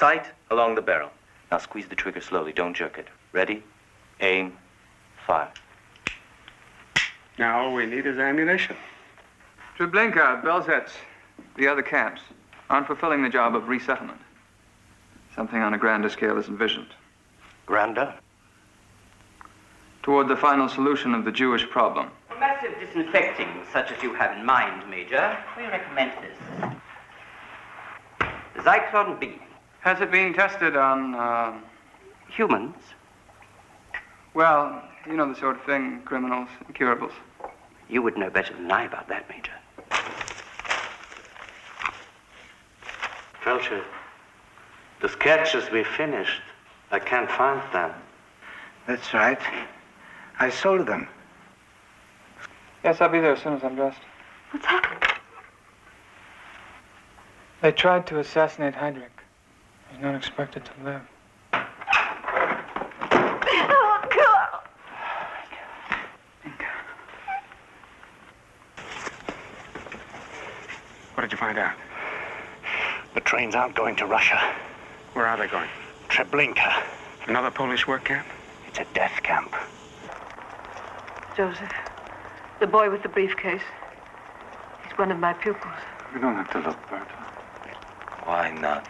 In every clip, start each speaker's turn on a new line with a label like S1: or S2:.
S1: Sight along the barrel. Now squeeze the trigger slowly. Don't jerk it. Ready? Aim. Fire.
S2: Now all we need is ammunition.
S3: Treblinka, Belzec, the other camps aren't fulfilling the job of resettlement. Something on a grander scale is envisioned.
S1: Grander?
S3: Toward the final solution of the Jewish problem.
S4: For massive disinfecting, such as you have in mind, Major, we recommend this. Zyklon B.
S3: Has it been tested on,
S4: Humans?
S3: Well, you know the sort of thing, criminals, incurables.
S4: You would know better than I about that, Major.
S5: Felcher, the sketches we finished, I can't find them.
S6: That's right. I sold them.
S3: Yes, I'll be there as soon as I'm dressed.
S7: What's happened?
S3: They tried to assassinate Heydrich. He's not expected to live.
S7: Oh, God.
S2: What did you find out?
S6: The trains aren't going to Russia.
S2: Where are they going?
S6: Treblinka.
S2: Another Polish work camp?
S6: It's a death camp.
S7: Joseph, the boy with the briefcase. He's one of my pupils.
S2: You don't have to look, Berta.
S1: Why not?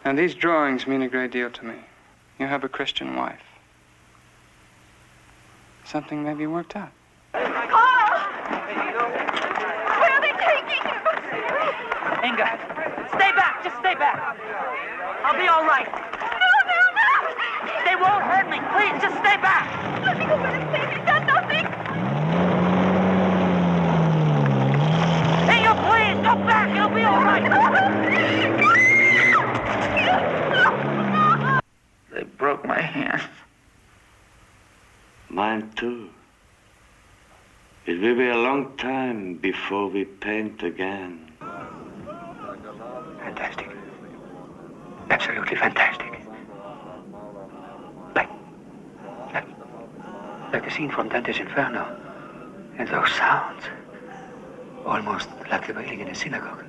S3: And these drawings mean a great deal to me. You have a Christian wife. Something may be worked out.
S7: Carl! Where are they taking you?
S4: Inga, stay back. Just stay back. I'll be all right.
S7: No!
S4: They won't hurt me. Please, just stay back.
S7: Let me go with him, please. He's done nothing.
S4: Inga, please, go back. It'll be all right.
S6: They broke my hand.
S5: Mine too. It will be a long time before we paint again.
S6: Fantastic. Absolutely fantastic. Like the scene from Dante's Inferno. And those sounds. Almost like the wailing in a synagogue.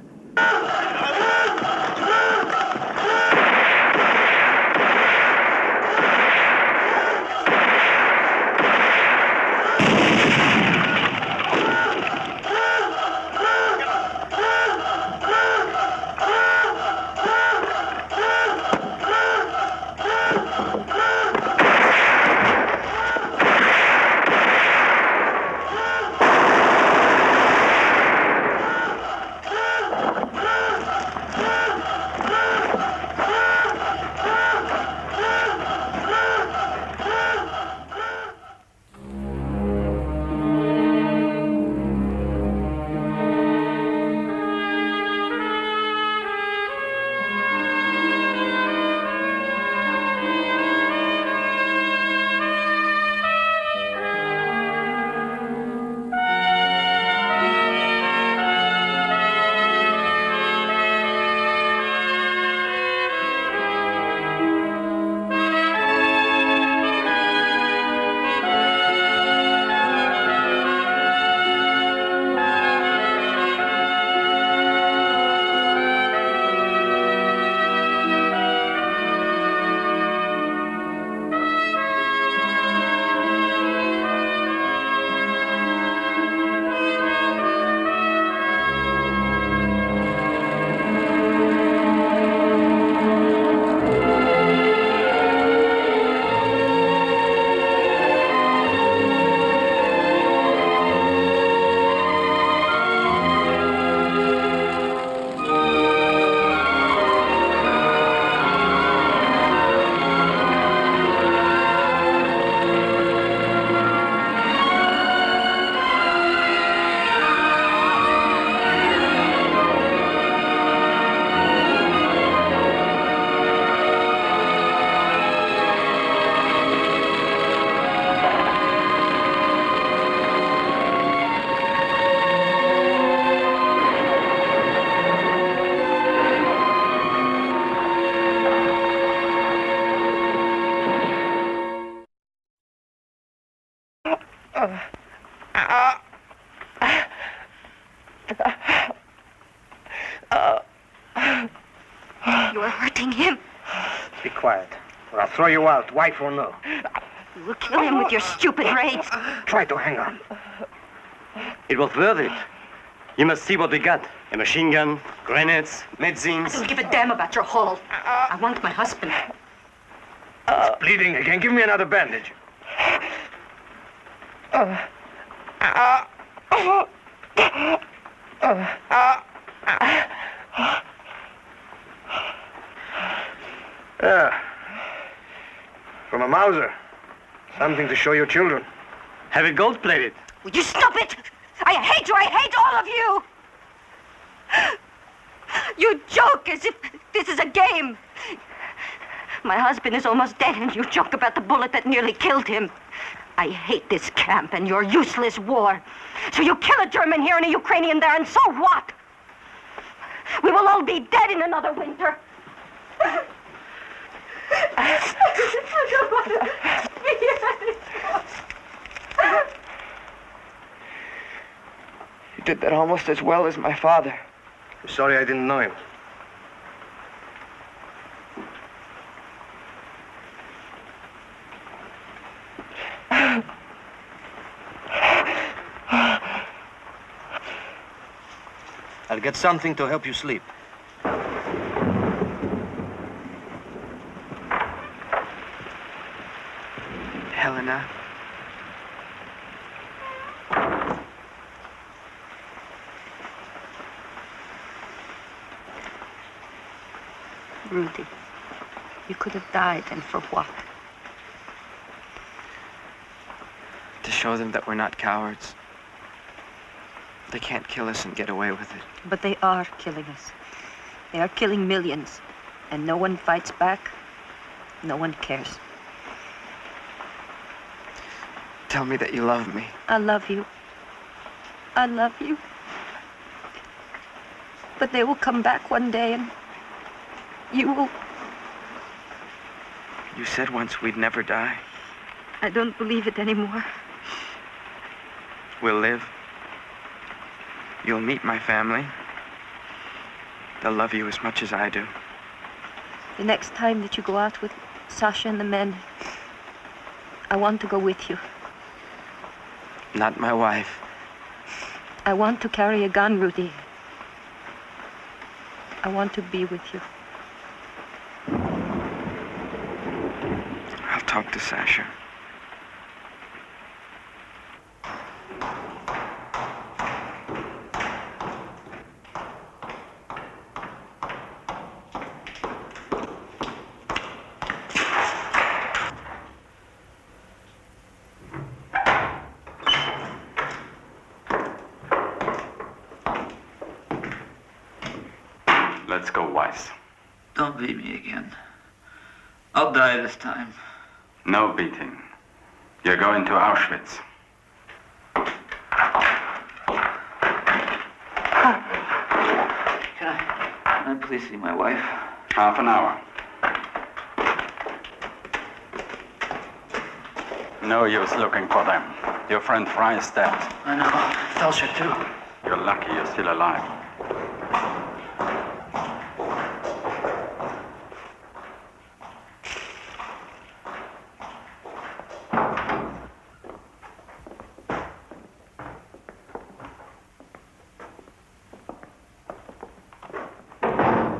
S7: You are hurting him.
S6: Be quiet, or I'll throw you out, wife or no.
S7: You will kill him with your stupid rage.
S6: Try to hang on.
S8: It was worth it. You must see what we got. A machine gun, grenades, medicines.
S7: I don't give a damn about your haul. I want my husband.
S6: It's bleeding again. Give me another bandage. Yeah. From a Mauser. Something to show your children.
S8: Have it gold-plated.
S7: Would you stop it? I hate you. I hate all of you. You joke as if this is a game. My husband is almost dead, and you joke about the bullet that nearly killed him. I hate this camp and your useless war. So you kill a German here and a Ukrainian there, and so what? We will all be dead in another winter. I don't want to be here anymore.
S6: He did that almost as well as my father. I'm sorry I didn't know him. I'll get something to help you sleep. Helena.
S7: Rudy, you could have died, and for what?
S3: To show them that we're not cowards. They can't kill us and get away with it.
S7: But they are killing us. They are killing millions, and no one fights back. No one cares.
S3: Tell me that you love me.
S7: I love you. I love you. But they will come back one day, and you will...
S3: You said once we'd never die.
S7: I don't believe it anymore.
S3: We'll live. You'll meet my family. They'll love you as much as I do.
S7: The next time that you go out with Sasha and the men, I want to go with you.
S3: Not my wife.
S7: I want to carry a gun, Rudy. I want to be with you.
S3: I'll talk to Sasha.
S2: Let's go, Weiss.
S9: Don't beat me again. I'll die this time.
S2: No beating. You're going to Auschwitz.
S9: Can I please see my wife?
S2: Half an hour. No use looking for them. Your friend Fry is dead.
S9: I know. Felsher, too.
S2: You're lucky you're still alive.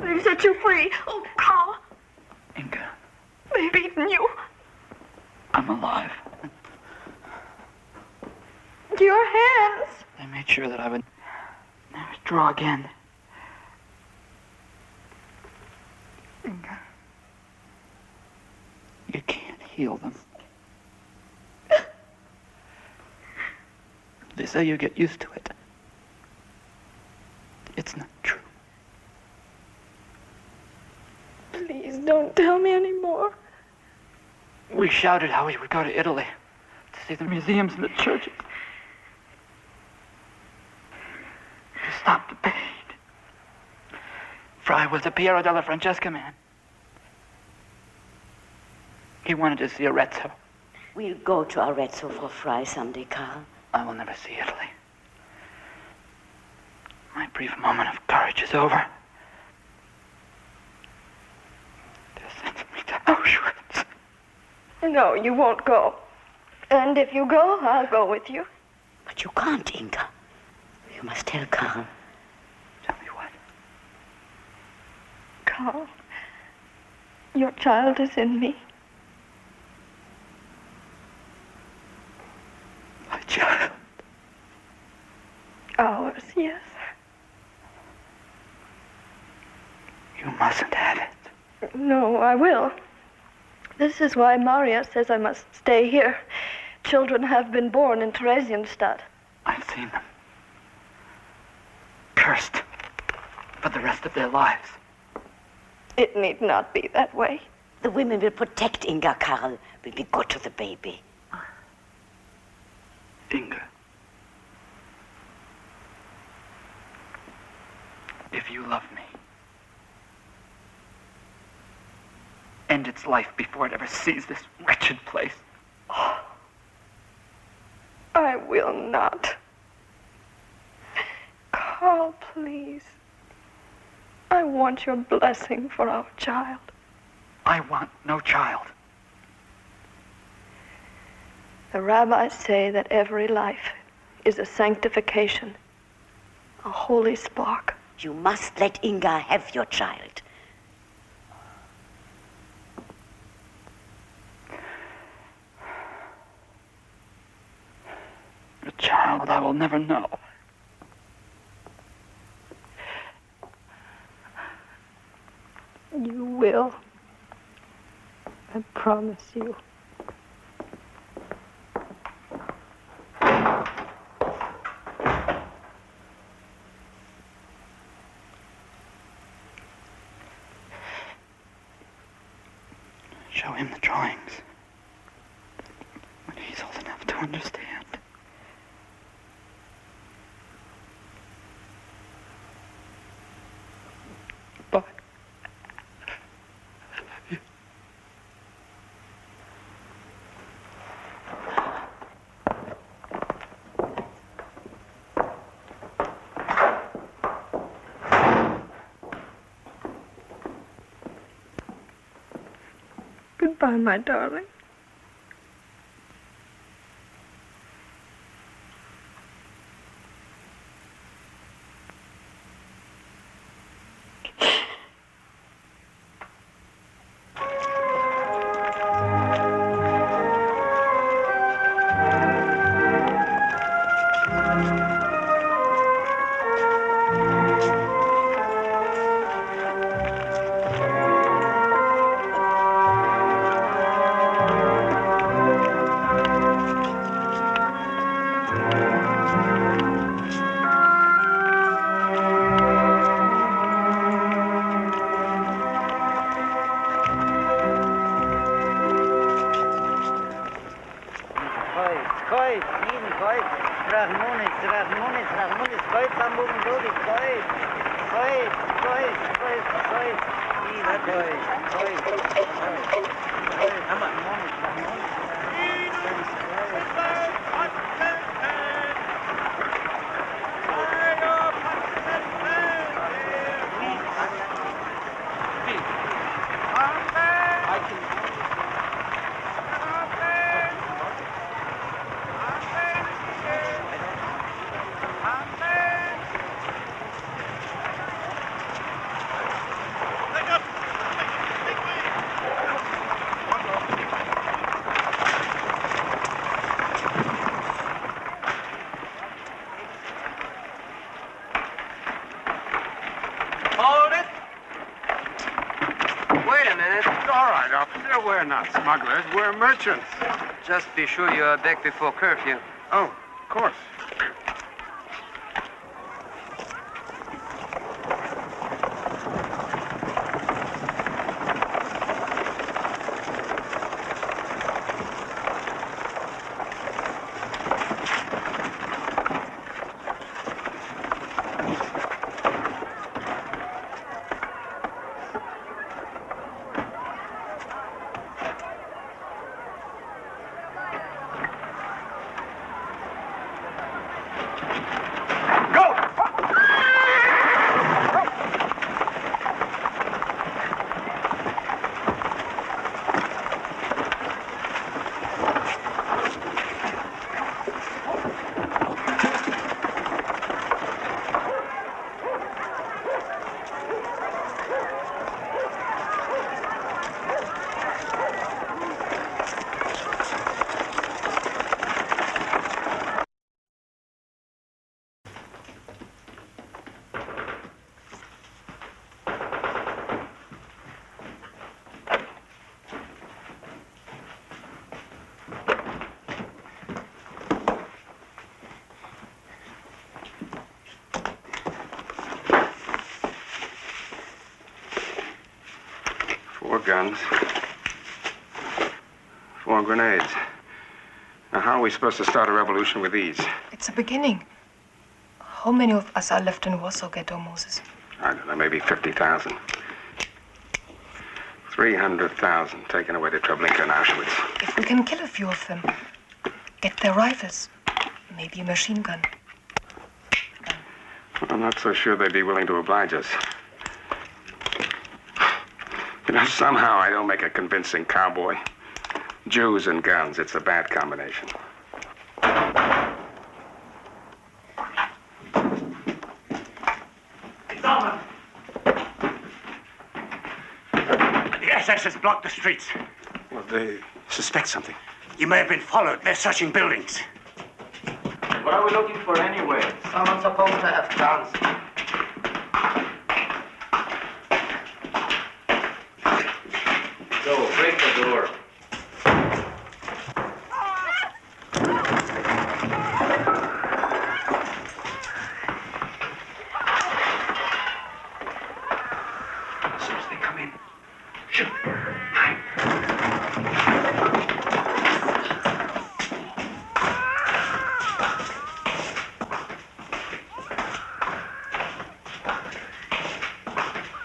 S7: They've set you free. Oh, Carl.
S9: Inga,
S7: They've eaten you.
S9: I'm alive.
S7: Your hands.
S9: They made sure that I would never draw again. Inga, you can't heal them. They say you get used to it. It's not true.
S7: Please don't tell me anymore.
S9: We shouted how we would go to Italy to see the museums and the churches. To stop the pain. Fry was a Piero della Francesca man. He wanted to see Arezzo.
S7: We'll go to Arezzo for Fry someday, Carl.
S9: I will never see Italy. My brief moment of courage is over. They're sending me to Auschwitz.
S7: No, you won't go. And if you go, I'll go with you. But you can't, Inga. You must tell Carl.
S9: Tell me what?
S7: Carl, your child is in me.
S9: My child.
S7: Ours, yes.
S9: You mustn't have it.
S7: No, I will. This is why Maria says I must stay here. Children have been born in Theresienstadt.
S9: I've seen them. Cursed for the rest of their lives.
S7: It need not be that way. The women will protect Inga, Karl, when we go to the baby.
S9: Inga. If you love me, end its life before it ever sees this wretched place.
S7: I will not. Carl, please. I want your blessing for our child.
S9: I want no child.
S7: The rabbis say that every life is a sanctification, a holy spark. You must let Inga have your child.
S9: A child I will never know.
S7: You will. I promise you.
S9: Show him the drawings. When he's old enough to understand. Bye. I love you.
S7: Goodbye, my darling.
S2: We're not smugglers, we're merchants.
S3: Just be sure you are back before curfew.
S2: Oh, of course.
S10: guns. 4 grenades. Now, how are we supposed to start a revolution with these?
S11: It's a beginning. How many of us are left in Warsaw Ghetto, Moses?
S10: I don't know, maybe 50,000. 300,000 taken away to Treblinka and Auschwitz.
S11: If we can kill a few of them, get their rifles, maybe a machine gun.
S10: I'm not so sure they'd be willing to oblige us. You know, somehow I don't make a convincing cowboy. Jews and guns, it's a bad combination.
S12: The SS has blocked the streets.
S10: Well, they suspect something.
S12: You may have been followed. They're searching buildings.
S3: What are we looking for anyway?
S4: Someone's supposed to have guns.
S3: Go, break the door.
S6: As soon as they come in, shoot. Hide.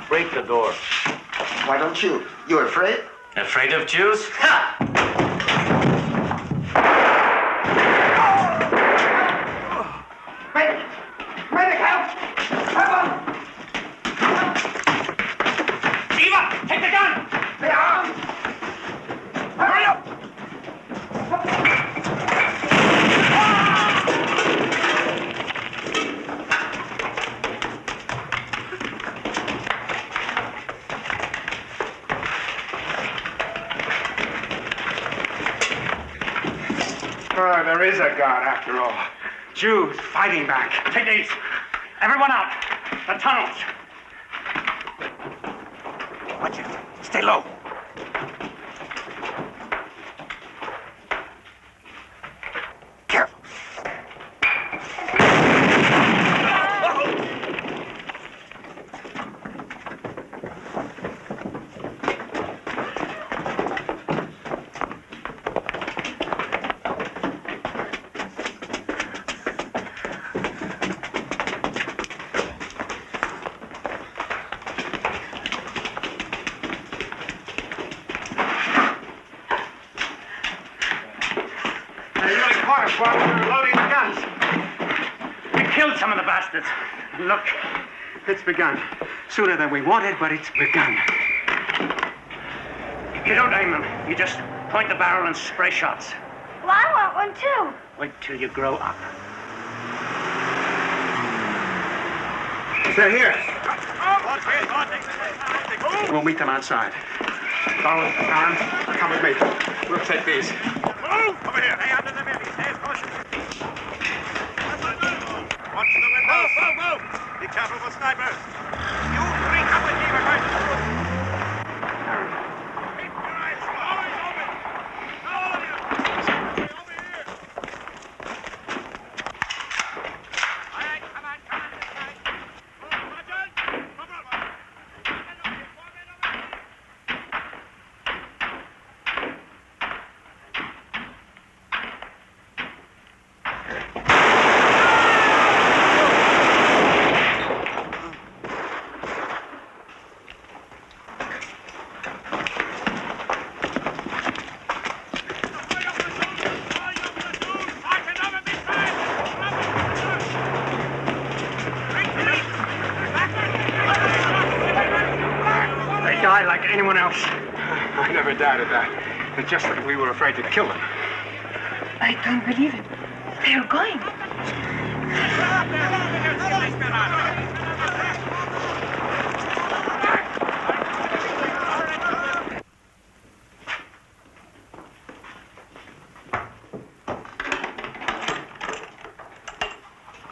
S3: Break the door.
S4: Why don't you? You're afraid?
S1: Afraid of Jews? Ha!
S4: Medic, help! Help!
S12: Eva, take the gun!
S4: They are armed! Hurry up!
S10: Oh, there is a God after all. Jews fighting back.
S12: Take these. Everyone out. The tunnels. Watch it. Stay low. Careful.
S10: While we were loading the guns.
S12: We killed some of the bastards.
S10: Look, it's begun. Sooner than we wanted, but it's begun.
S12: You don't aim them. You just point the barrel and spray shots.
S7: Well, I want one too.
S12: Wait till you grow up.
S10: They're here. We'll meet them outside. Donald, Aaron, come with me. We'll take these.
S12: Move! Over here. Hey, under the building. Stay cautious. Watch the windows. Move, move, move. Be careful for snipers. You three come with me. We're going to move. Keep your eyes always open. All of you. Over here. All right, come on, come on. This side. Move, Sergeant. Move over.
S10: Die like anyone else. I never doubted that. It's just that we were afraid to kill them.
S11: I don't believe it. They're going.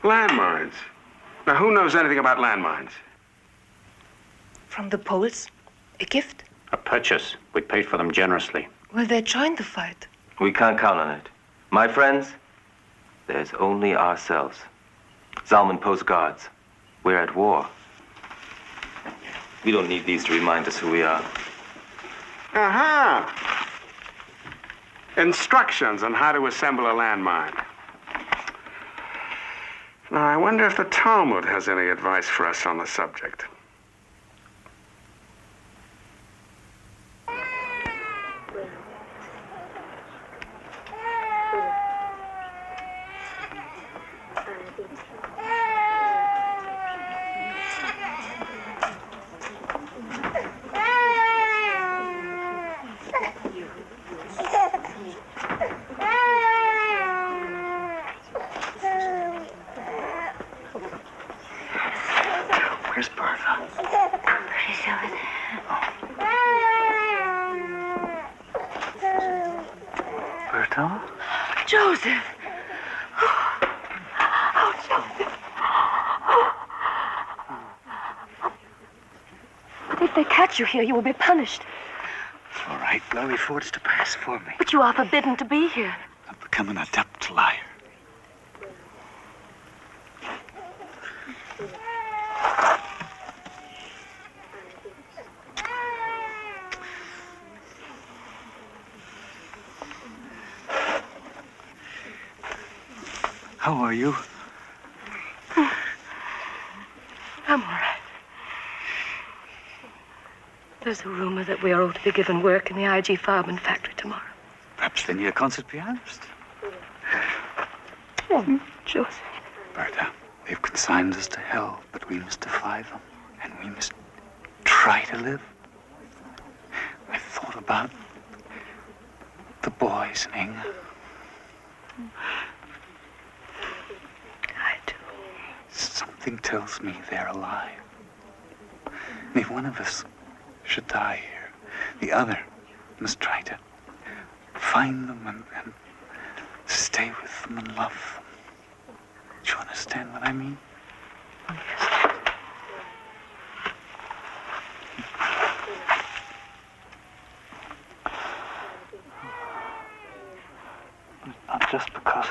S10: Landmines. Now, who knows anything about landmines?
S11: From the Poles? A gift?
S12: A purchase. We paid for them generously.
S11: Will they join the fight?
S1: We can't count on it. My friends, there's only ourselves. Zalman posts guards. We're at war. We don't need these to remind us who we are.
S10: Uh-huh. Instructions on how to assemble a landmine. Now, I wonder if the Talmud has any advice for us on the subject.
S6: Where's Bertha?
S7: She's over there.
S6: Bertha?
S11: Joseph! Oh, Joseph! But if they catch you here, you will be punished.
S6: All right, glory forwards to pass for me.
S11: But you are forbidden to be here.
S6: I've become an adept liar. How are you?
S11: I'm all right. There's a rumor that we are all to be given work in the IG Farben factory tomorrow.
S6: Perhaps the near concert pianist.
S11: Oh, Joseph.
S6: Bertha, they've consigned us to hell, but we must defy them, and we must try to live. I thought about the boys and Inga.
S11: I do.
S6: Something tells me they're alive. And if one of us should die here, the other must try to find them and stay with them and love them. Do you understand what I mean?
S11: Yes.
S6: Not just because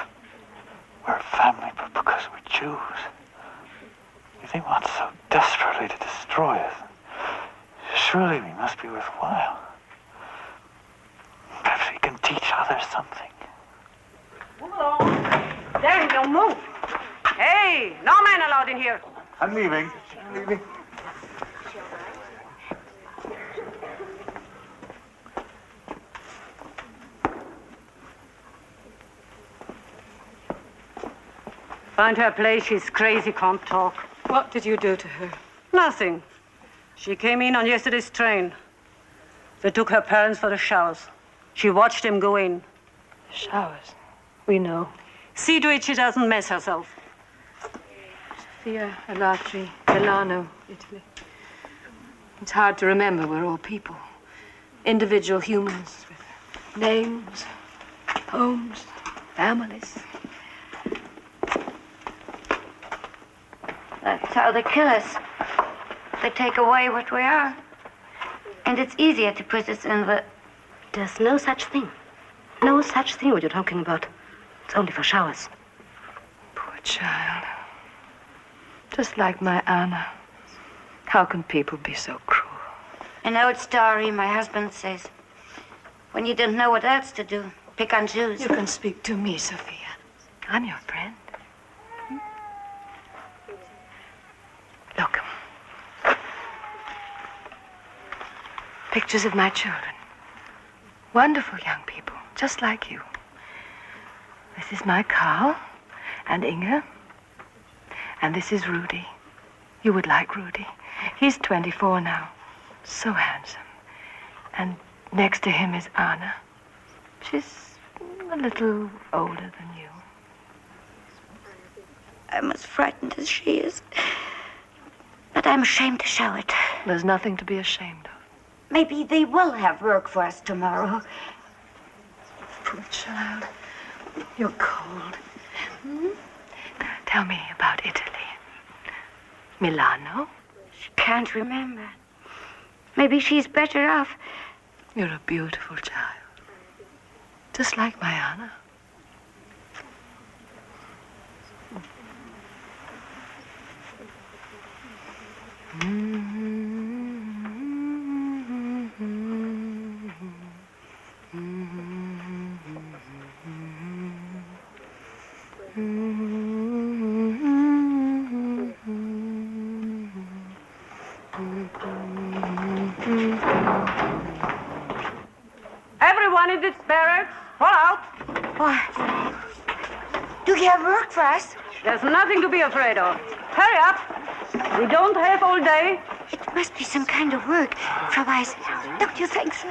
S6: we're a family, but because we're Jews. If they want so desperately to destroy us, surely we must be worthwhile. Perhaps we can teach others something.
S13: Move along. Daniel, move. Hey, no man allowed in here.
S6: I'm leaving. I'm leaving.
S13: Find her a place. She's crazy, can't talk.
S11: What did you do to her?
S13: Nothing. She came in on yesterday's train. They took her parents for the showers. She watched him go in.
S11: Showers. We know.
S13: See to it she doesn't mess herself.
S11: Sophia, Alatri, Milano, Italy. It's hard to remember we're all people. Individual humans with names, homes, families.
S7: That's how they kill us. They take away what we are. And it's easier to put us in the... There's no such thing. No such thing what you're talking about. It's only for showers.
S11: Poor child. Just like my Anna. How can people be so cruel?
S7: An old story my husband says. When you don't know what else to do, pick on Jews.
S11: You can speak to me, Sophia. I'm your friend. Look. Pictures of my children. Wonderful young people, just like you. This is my Carl and Inge. And this is Rudy. You would like Rudy. He's 24 now. So handsome. And next to him is Anna. She's a little older than you.
S7: I'm as frightened as she is. But I'm ashamed to show it.
S11: There's nothing to be ashamed of.
S7: Maybe they will have work for us tomorrow.
S11: Poor child. You're cold. Hmm? Tell me about Italy. Milano?
S7: She can't remember. Maybe she's better off.
S11: You're a beautiful child. Just like my Anna.
S13: works. Fall out.
S7: Why? Do you have work for us?
S13: There's nothing to be afraid of. Hurry up. We don't have all day.
S7: It must be some kind of work, Frau Weiss. Don't you think so?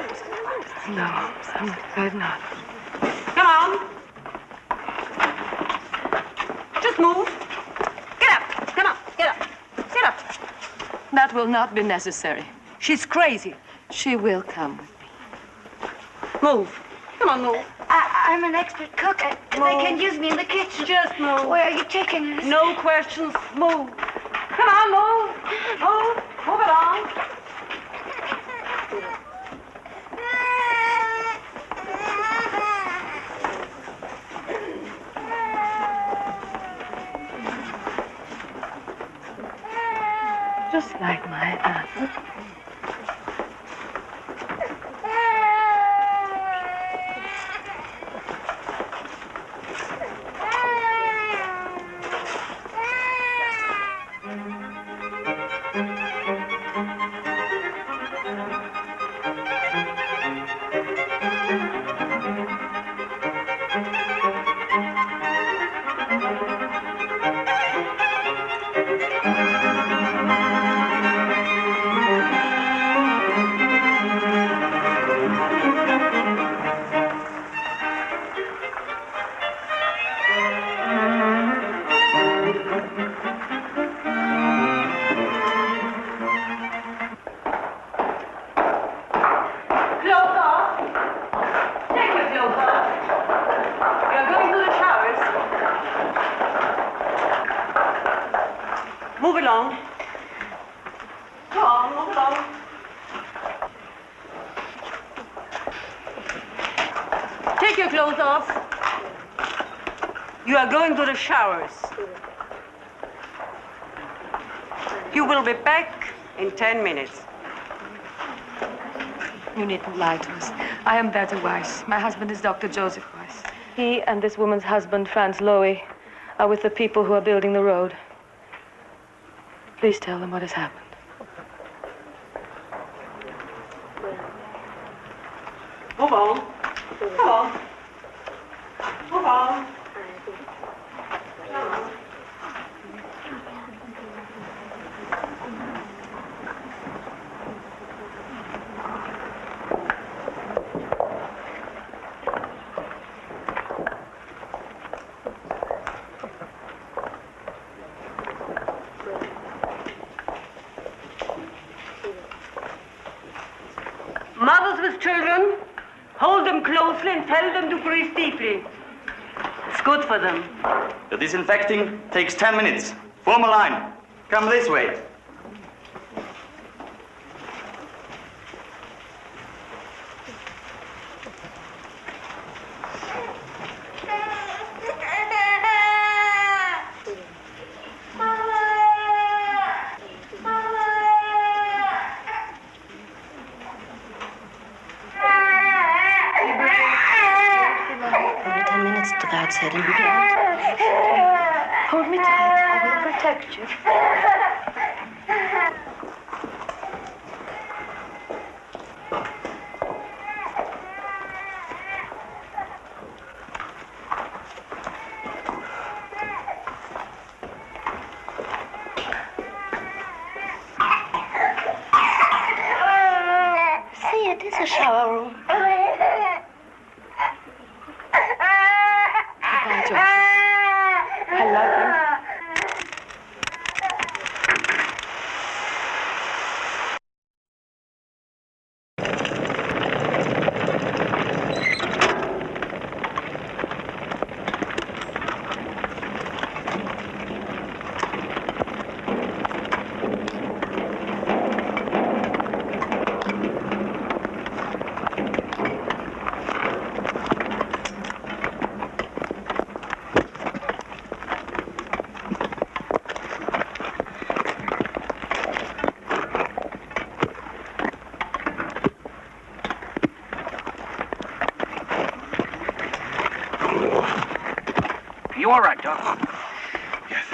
S11: No, I'm afraid not.
S13: Come on. Just move. Get up. Come on. Get up. Get up.
S11: That will not be necessary.
S13: She's crazy.
S11: She will come with me.
S13: Move. Come on, move.
S7: I'm an expert cook. They can use me in the kitchen.
S13: Just move.
S7: Where are you taking us?
S13: No questions. Move. Come on, move. Move. Move along.
S11: Just like my aunt.
S13: Move along. Go on, move along. Take your clothes off. You are going to the showers. You will be back in 10 minutes.
S11: You needn't lie to us. I am Berta Weiss. My husband is Dr. Joseph Weiss. He and this woman's husband, Franz Lowy, are with the people who are building the road. Please tell them what has happened.
S13: Move on. Come on. Move on. Mothers with children, hold them closely and tell them to breathe deeply. It's good for them.
S14: The disinfecting takes 10 minutes. Form a line. Come this way.
S7: Head and hold me tight. I will protect you. See, it is a shower room.
S11: I love you.
S12: You all right, Doc?
S6: Yes.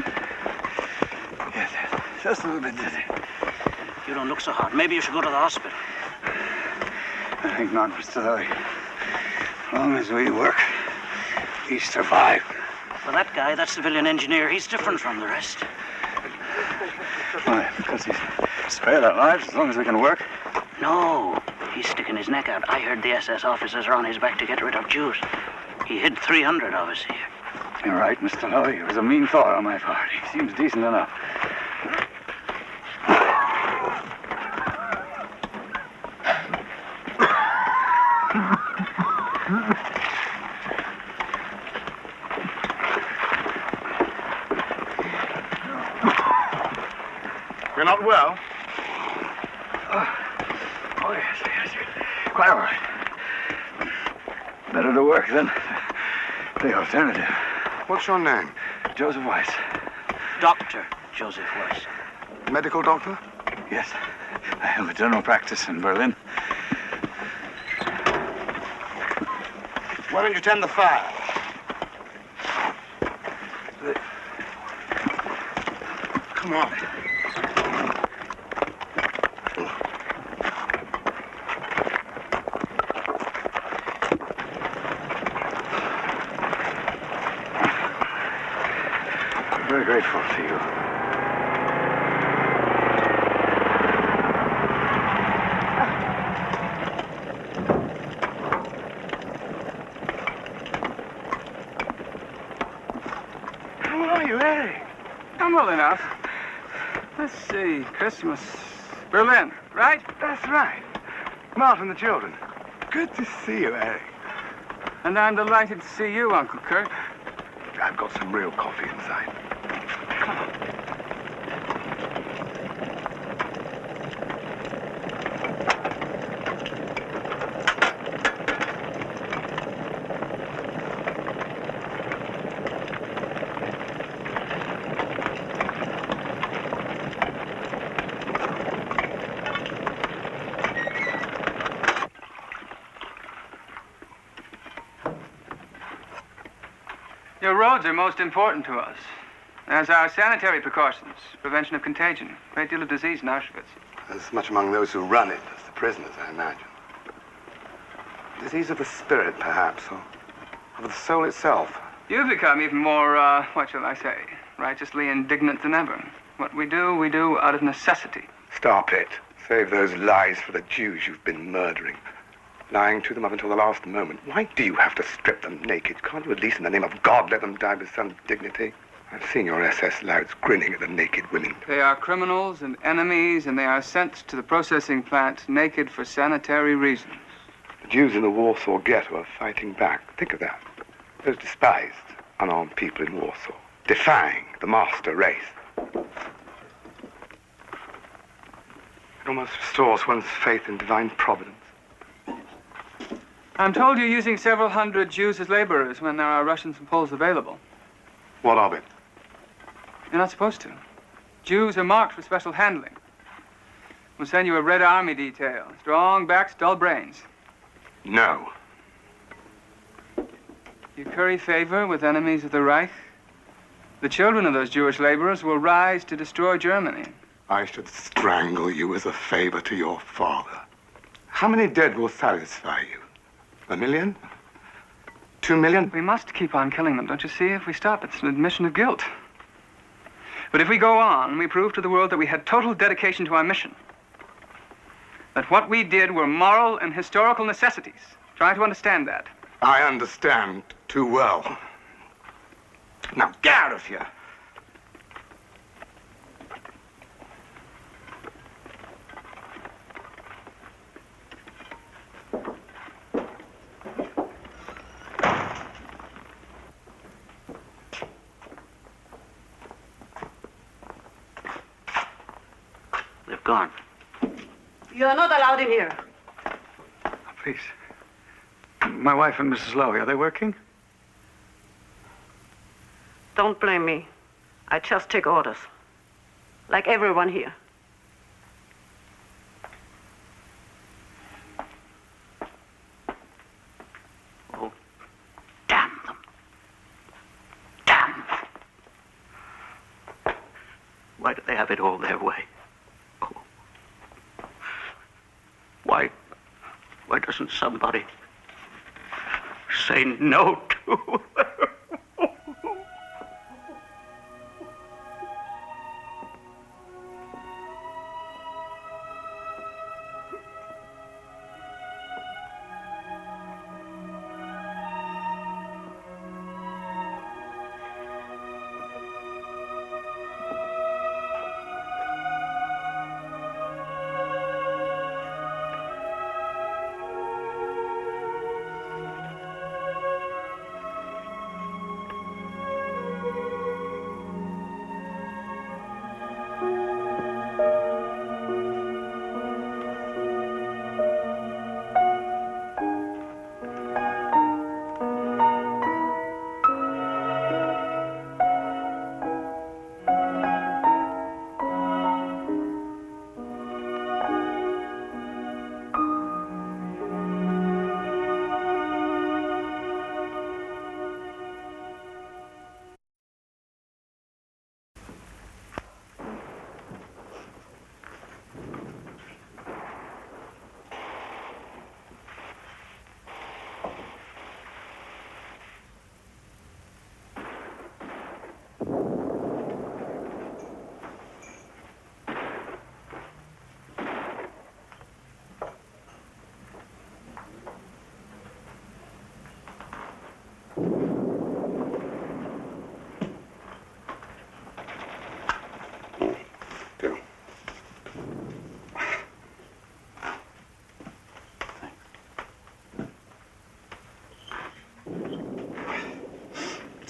S6: Just a little bit dizzy.
S12: You don't look so hot. Maybe you should go to the hospital.
S6: I think not, Mr. Lowy. As long as we work, we survive.
S4: Well, that guy, that civilian engineer, he's different from the rest.
S6: Why? Because he's spared our lives as long as we can work?
S4: No, he's sticking his neck out. I heard the SS officers are on his back to get rid of Jews. He hid 300 of us here.
S6: You're right, Mr. Lowe. It was a mean thought on my part. He seems decent enough.
S12: You're not well?
S6: Oh, yes. Quite all right. Better to work than the alternative.
S12: What's your name?
S6: Joseph Weiss.
S4: Dr. Joseph Weiss.
S12: Medical doctor?
S6: Yes. I have a general practice in Berlin.
S12: Why don't you tend the fire? Come on.
S6: I'm very grateful to you.
S3: How are you, Eric? I'm well enough. Let's see, Christmas. Berlin, right?
S12: That's right. Martin, the children. Good to see you, Eric.
S3: And I'm delighted to see you, Uncle Kurt.
S12: I've got some real coffee inside. Come on.
S3: Your roads are most important to us, as are sanitary precautions, prevention of contagion, great deal of disease in Auschwitz.
S12: As much among those who run it as the prisoners, I imagine. Disease of the spirit, perhaps, or of the soul itself.
S3: You've become even more, what shall I say, righteously indignant than ever. What we do out of necessity.
S12: Stop it. Save those lies for the Jews you've been murdering. Lying to them up until the last moment. Why do you have to strip them naked? Can't you at least, in the name of God, let them die with some dignity? I've seen your SS lads grinning at the naked women.
S3: They are criminals and enemies, and they are sent to the processing plant naked for sanitary reasons.
S12: The Jews in the Warsaw Ghetto are fighting back. Think of that. Those despised, unarmed people in Warsaw, defying the master race. It almost restores one's faith in divine providence.
S3: I'm told you're using several hundred Jews as laborers when there are Russians and Poles available.
S12: What of it?
S3: You're not supposed to. Jews are marked for special handling. We'll send you a Red Army detail. Strong backs, dull brains.
S12: No.
S3: You curry favor with enemies of the Reich. The children of those Jewish laborers will rise to destroy Germany.
S12: I should strangle you as a favor to your father. How many dead will satisfy you? 1 million? 2 million?
S3: We must keep on killing them, don't you see? If we stop, it's an admission of guilt. But if we go on, we prove to the world that we had total dedication to our mission. That what we did were moral and historical necessities. Try to understand that.
S12: I understand too well. Now get out of here.
S4: They've gone.
S13: You're not allowed in here.
S6: Please. My wife and Mrs. Lowe, are they working?
S13: Don't blame me. I just take orders. Like everyone here.
S4: Oh, damn them. Damn them. Why do they have it all their way? Oh. Why doesn't somebody say no to.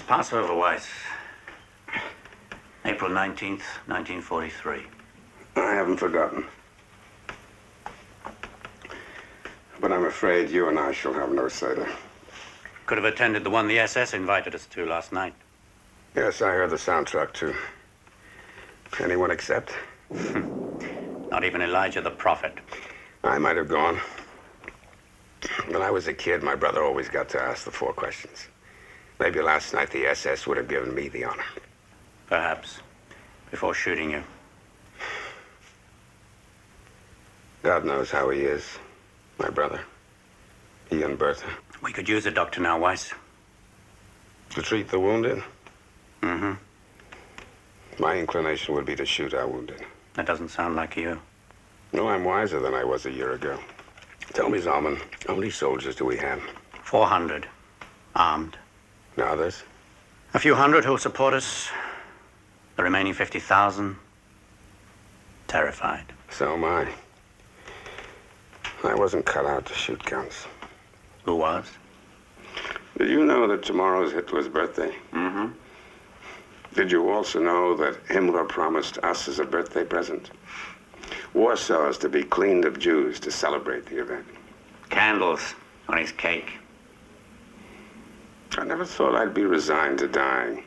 S4: Passover, Weiss. April 19th, 1943.
S10: I haven't forgotten. But I'm afraid you and I shall have no Seder.
S4: Could have attended the one the SS invited us to last night.
S10: Yes, I heard the soundtrack, too. Anyone accept?
S4: Not even Elijah the prophet.
S10: I might have gone. When I was a kid, my brother always got to ask the 4 questions. Maybe last night the SS would have given me the honor.
S4: Perhaps. Before shooting you.
S10: God knows how he is, my brother. He and Bertha.
S4: We could use a doctor now, Weiss.
S10: To treat the wounded?
S4: Mm-hmm.
S10: My inclination would be to shoot our wounded.
S4: That doesn't sound like you.
S10: No, I'm wiser than I was a year ago. Tell me, Zalman, how many soldiers do we have?
S4: 400. Armed.
S10: Now others?
S4: A few hundred who'll support us. The remaining 50,000, terrified.
S10: So am I. I wasn't cut out to shoot guns.
S4: Who was?
S10: Did you know that tomorrow's Hitler's birthday?
S4: Mm-hmm.
S10: Did you also know that Himmler promised us as a birthday present? Warsaw is to be cleaned of Jews to celebrate the event.
S4: Candles on his cake.
S10: I never thought I'd be resigned to dying.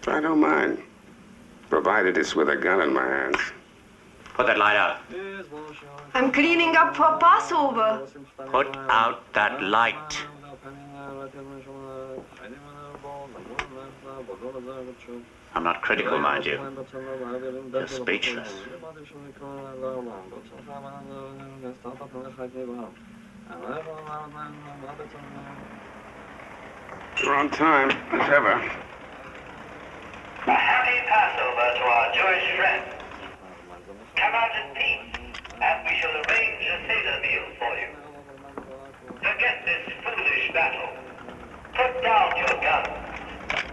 S10: I don't mind, provided it's with a gun in my hands.
S4: Put that light out.
S11: I'm cleaning up for Passover.
S4: Put out that light. I'm not critical, mind you. You're speechless.
S10: You're on time, as ever.
S15: A happy Passover to our Jewish friends. Come out in peace, and we shall arrange a Seder meal for you. Forget this foolish battle. Put down your guns.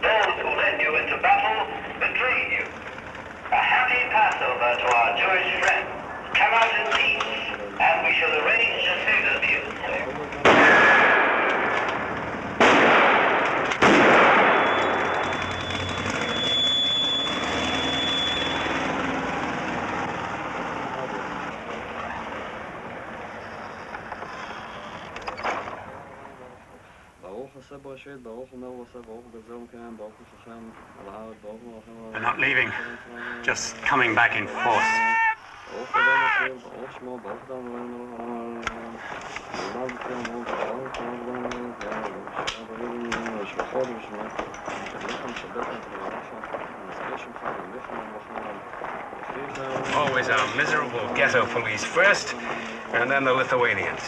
S15: Those who led you into battle betrayed you. A happy Passover to our Jewish friends. Come out in peace, and we shall arrange a Seder meal for you.
S4: They're not leaving, just coming back in force.
S10: Always our miserable ghetto police first, and then the Lithuanians.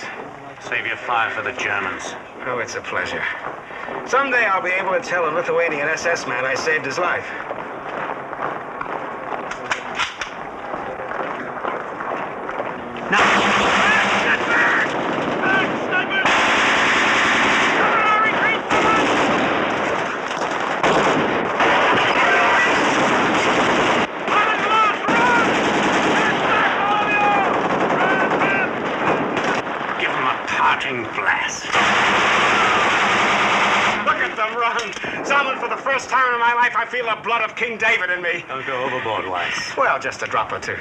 S16: Save your fire for the Germans.
S10: Oh, it's a pleasure. Someday I'll be able to tell a Lithuanian SS man I saved his life.
S16: Blast.
S10: Look at them run! Zalman, for the first time in my life, I feel the blood of King David in me.
S16: Don't go overboard, Weiss.
S10: Well, just a drop or two.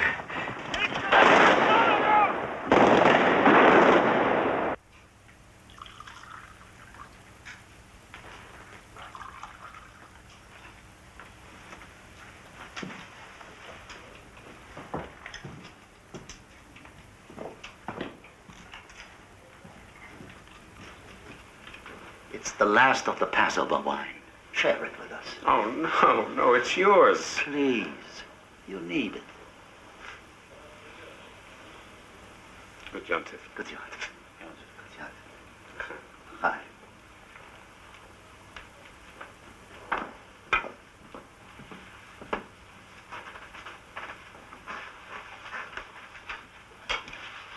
S4: It's the last of the Passover wine. Share it with us.
S10: Oh, no, it's yours.
S4: Please. You need it.
S10: Good Yontif.
S4: Good Yontif. Hi.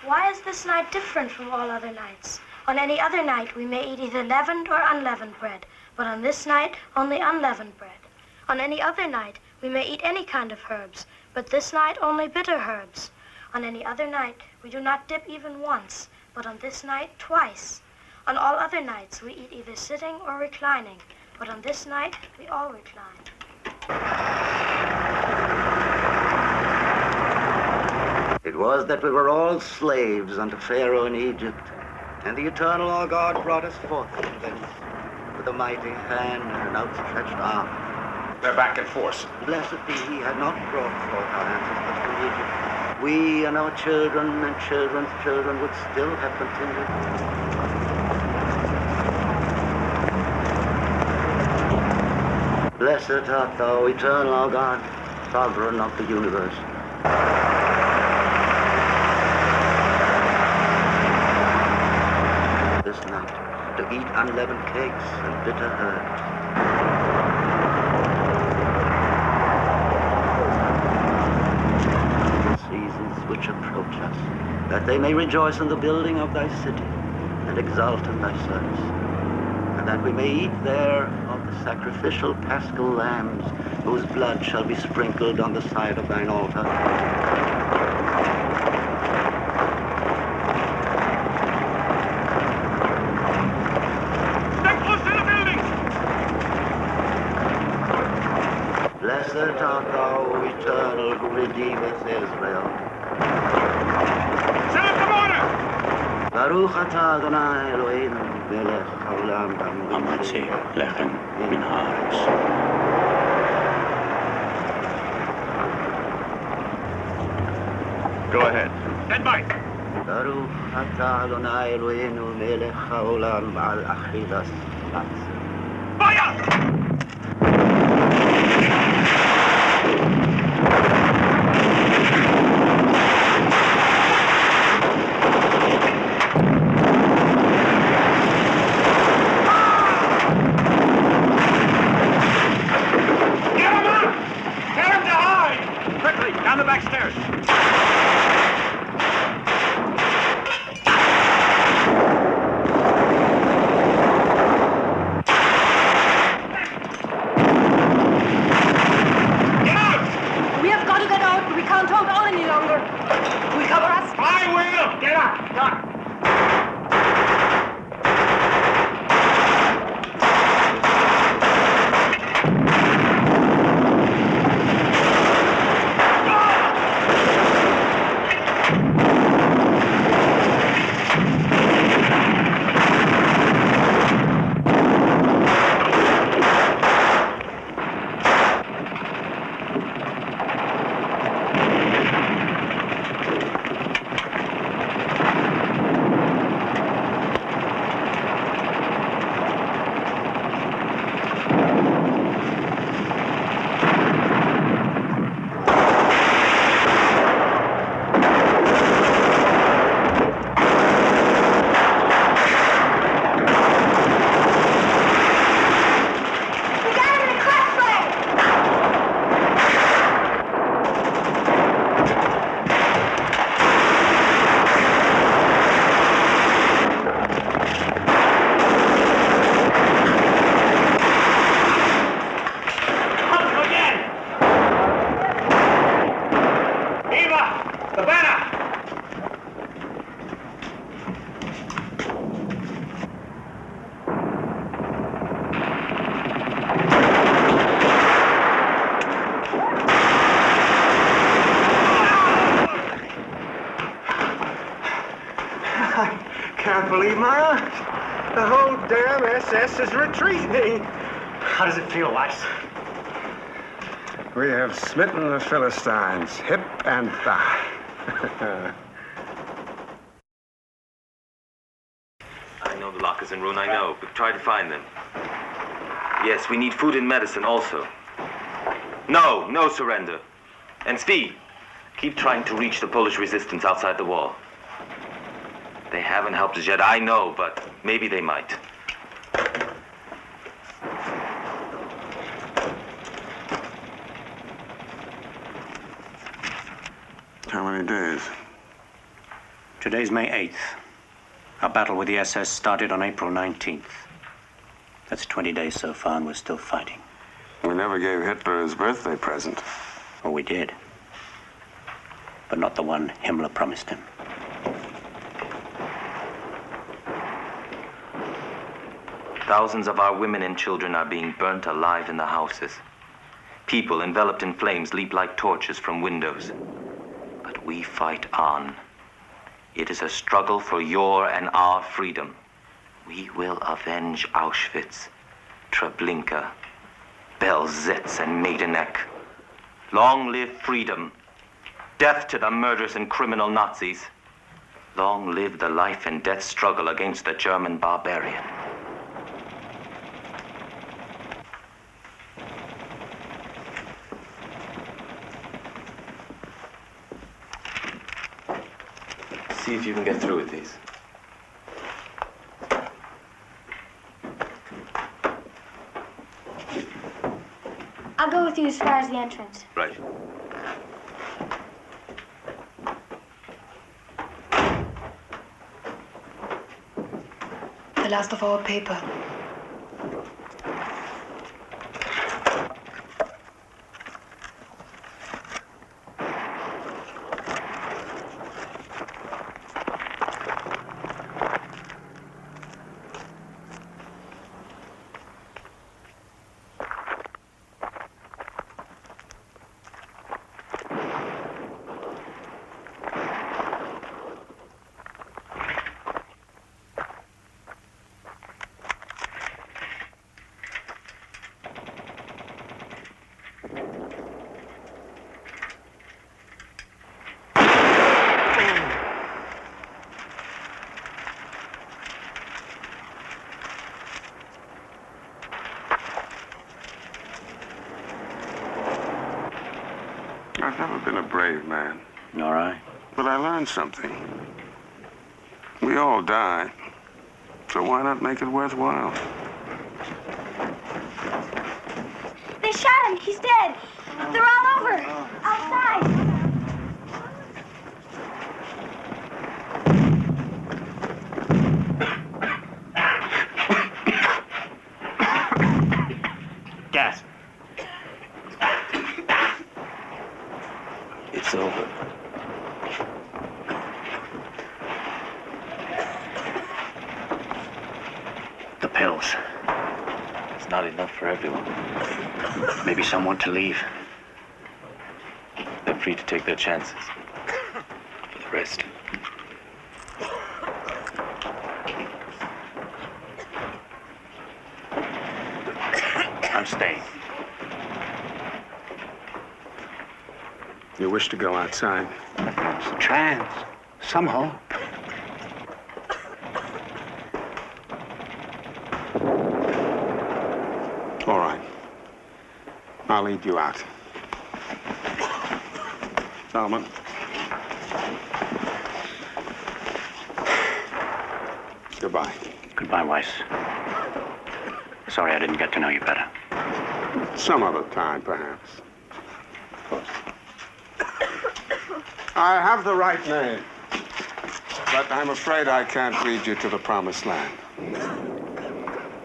S17: Why is this night different from all other nights? On any other night, we may eat either leavened or unleavened bread, but on this night, only unleavened bread. On any other night, we may eat any kind of herbs, but this night, only bitter herbs. On any other night, we do not dip even once, but on this night, twice. On all other nights, we eat either sitting or reclining, but on this night, we all recline.
S4: It was that we were all slaves unto Pharaoh in Egypt, and the eternal our God brought us forth from thence with a mighty hand and an outstretched arm.
S10: They're back in force.
S4: Blessed be he had not brought forth our ancestors from Egypt. We and our children and children's children would still have continued. Blessed art thou, eternal our God, sovereign of the universe. This night, to eat unleavened cakes and bitter herbs. The seasons which approach us, that they may rejoice in the building of thy city and exult in thy service, and that we may eat there of the sacrificial paschal lambs, whose blood shall be sprinkled on the side of thine altar. Blessed art thou, eternal, who redeemeth Israel.
S10: Set up the mortar!
S4: Baruch atah Adonai Eloheinu melech haolam
S16: המוציא לחם מן הארץ.
S14: Go ahead.
S10: Dead bite.
S4: Baruch atah Adonai Eloheinu melech haolam ba'al achilas batz.
S10: Fire!
S14: Down the back stairs.
S10: believe my eyes. The whole damn SS is retreating.
S16: How does it feel, Weiss?
S10: We have smitten the Philistines, hip and thigh.
S1: I know the lockers in ruin, I know, but try to find them. Yes, we need food and medicine also. No surrender. And Steve, keep trying to reach the Polish resistance outside the wall. They haven't helped us yet, I know, but maybe they might.
S10: How many days?
S16: Today's May 8th. Our battle with the SS started on April 19th. That's 20 days so far, and we're still fighting.
S10: We never gave Hitler his birthday present.
S16: Oh, we did. But not the one Himmler promised him.
S1: Thousands of our women and children are being burnt alive in the houses. People enveloped in flames leap like torches from windows. But we fight on. It is a struggle for your and our freedom. We will avenge Auschwitz, Treblinka, Belzec, and Majdanek. Long live freedom. Death to the murderous and criminal Nazis. Long live the life and death struggle against the German barbarian. See if you can get through with these.
S17: I'll go with you as far as the entrance.
S1: Right.
S11: The last of our paper.
S10: I've never been a brave man.
S16: Nor I.
S10: But I learned something. We all die. So why not make it worthwhile?
S17: They shot him. He's dead. They're all over. Outside.
S16: Gas.
S1: It's over.
S16: The pills.
S1: It's not enough for everyone.
S16: Maybe some want to leave.
S1: They're free to take their chances. For the rest.
S16: I'm staying.
S10: You wish to go outside?
S6: There's a chance. Some hope.
S10: All right. I'll lead you out. Salman. Goodbye.
S16: Goodbye, Weiss. Sorry I didn't get to know you better.
S10: Some other time, perhaps. I have the right name, but I'm afraid I can't lead you to the promised land.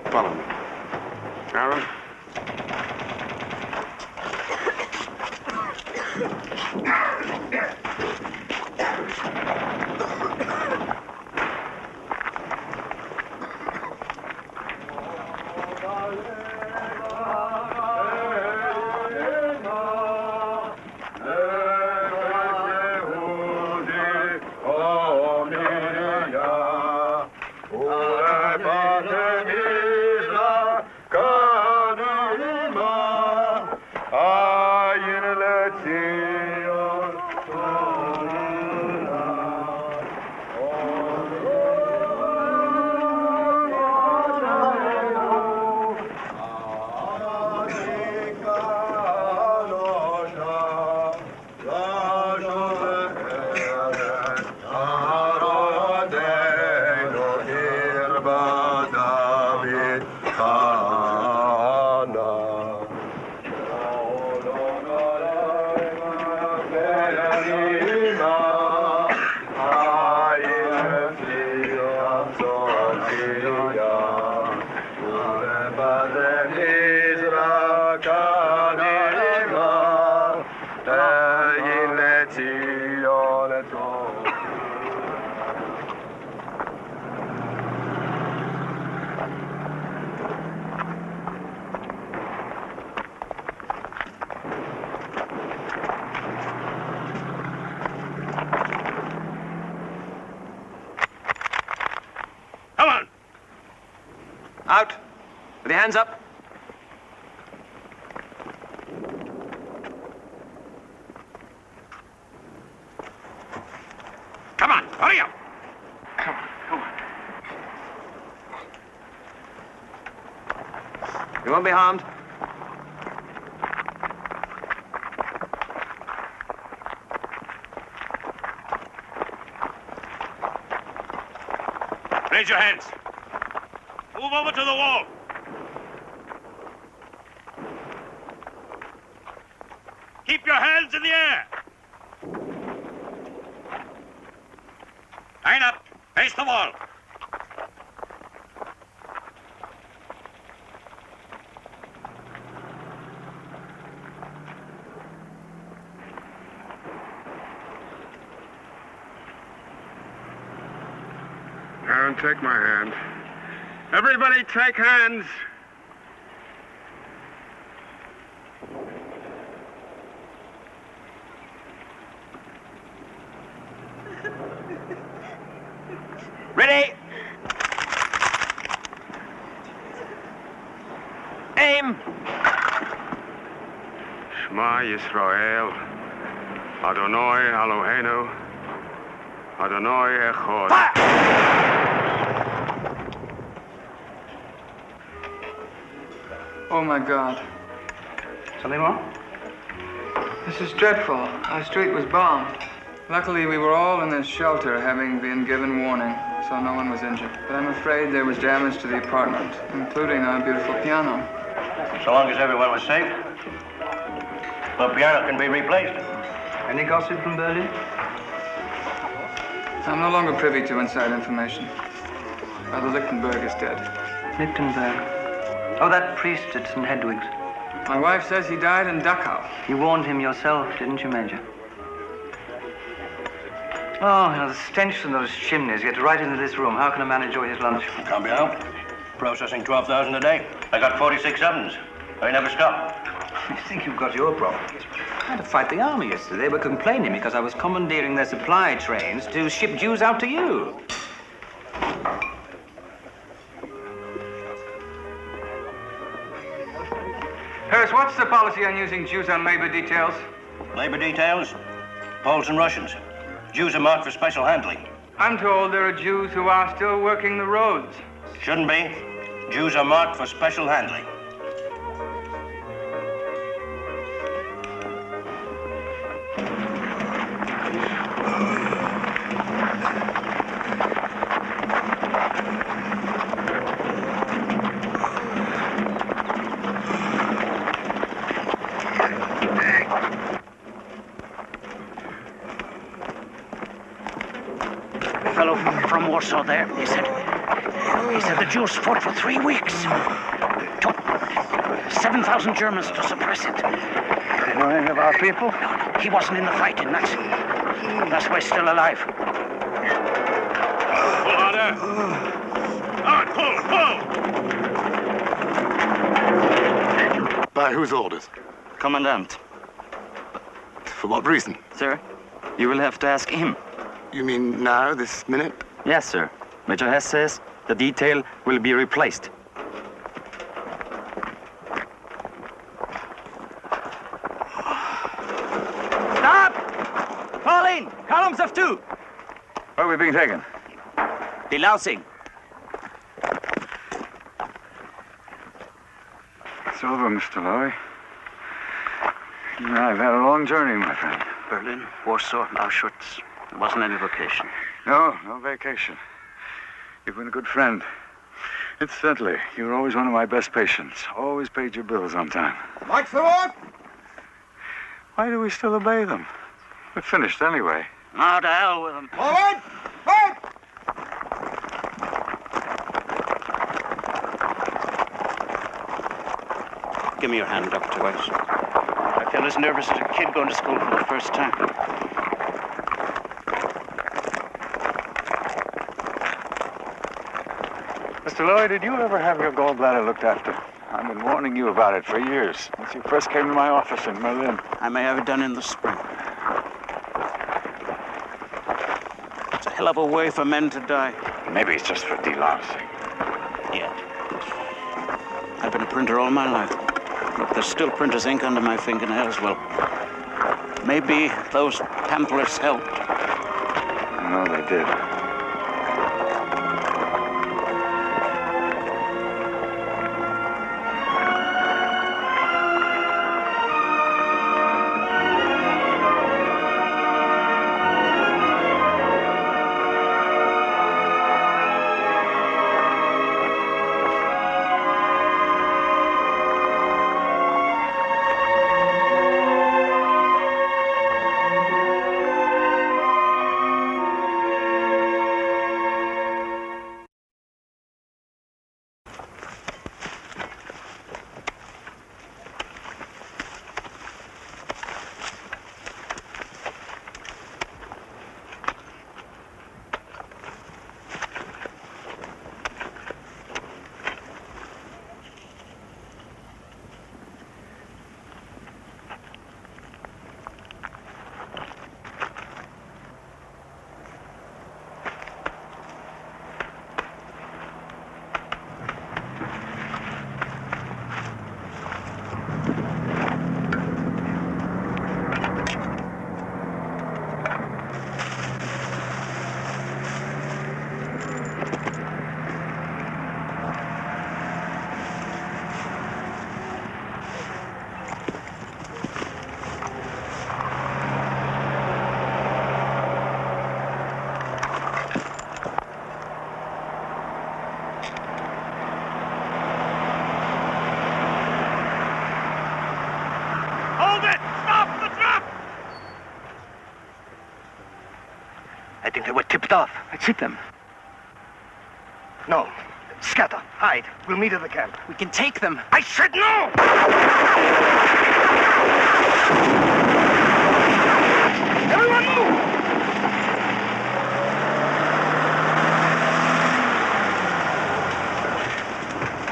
S10: Follow me. Aaron?
S18: Come on!
S19: Out. With your hands up.
S18: Come on, hurry up!
S6: Come on.
S19: You won't be harmed.
S18: Raise your hands. Move over to the wall. Keep your hands in the air. Line up. Face the wall.
S10: And take my hand. Everybody take hands.
S19: Ready? Aim.
S10: Shema Yisrael. Adonai Eloheinu. Adonai Echad.
S3: Oh, my God.
S19: Something wrong?
S3: This is dreadful. Our street was bombed. Luckily, we were all in this shelter, having been given warning, so no one was injured. But I'm afraid there was damage to the apartment, including our beautiful piano.
S16: So long as everyone was safe, the piano can be replaced.
S19: Any gossip from Berlin?
S3: I'm no longer privy to inside information. Father Lichtenberg is dead.
S19: Lichtenberg. Oh, that priest at St. Hedwig's.
S3: My wife says he died in Dachau.
S19: You warned him yourself, didn't you, Major? Oh, the stench from those chimneys gets right into this room. How can a man enjoy his lunch?
S16: Can't be helped. Processing 12,000 a day. I got 46 sevens. I never stop.
S19: You think you've got your problems? I had to fight the army yesterday. They were complaining because I was commandeering their supply trains to ship Jews out to you.
S3: Harris, what's the policy on using Jews on labor details?
S16: Labor details? Poles and Russians. Jews are marked for special handling.
S3: I'm told there are Jews who are still working the roads.
S16: Shouldn't be. Jews are marked for special handling.
S20: From Warsaw there, he said the Jews fought for 3 weeks. Took 7,000 Germans to suppress it.
S9: You know any of our people?
S20: No, he wasn't in the fight, and that's why he's still alive.
S18: Pull harder. On, pull.
S12: By whose orders?
S9: Commandant.
S12: For what reason?
S9: Sir, you will have to ask him.
S12: You mean now, this minute?
S9: Yes, sir. Major Hess says the detail will be replaced.
S19: Stop! Fall in! Columns of 2!
S6: Where are we being taken?
S19: Delousing.
S6: It's over, Mr. Lowy. I've had a long journey, my friend.
S20: Berlin, Warsaw, Auschwitz. There wasn't any vacation.
S6: No vacation. You've been a good friend. Incidentally, you were always one of my best patients. Always paid your bills on time.
S12: Like for what?
S6: Why do we still obey them? We're finished anyway.
S20: Oh, to hell with them.
S12: Forward! Forward!
S20: Give me your hand, Dr. Weiss. I feel as nervous as a kid going to school for the first time.
S6: Mr. Lloyd, did you ever have your gallbladder looked after? I've been warning you about it for years, since you first came to my office in Berlin.
S20: I may have it done in the spring. It's a hell of a way for men to die.
S6: Maybe it's just for delousing.
S20: Yeah. I've been a printer all my life. Look, there's still printer's ink under my fingernails. Well, maybe those pamphlets helped.
S6: No, they did.
S20: I think they were tipped off.
S3: Let's hit them.
S12: No. Scatter. Hide. We'll meet at the camp.
S3: We can take them.
S12: I said no! Everyone move!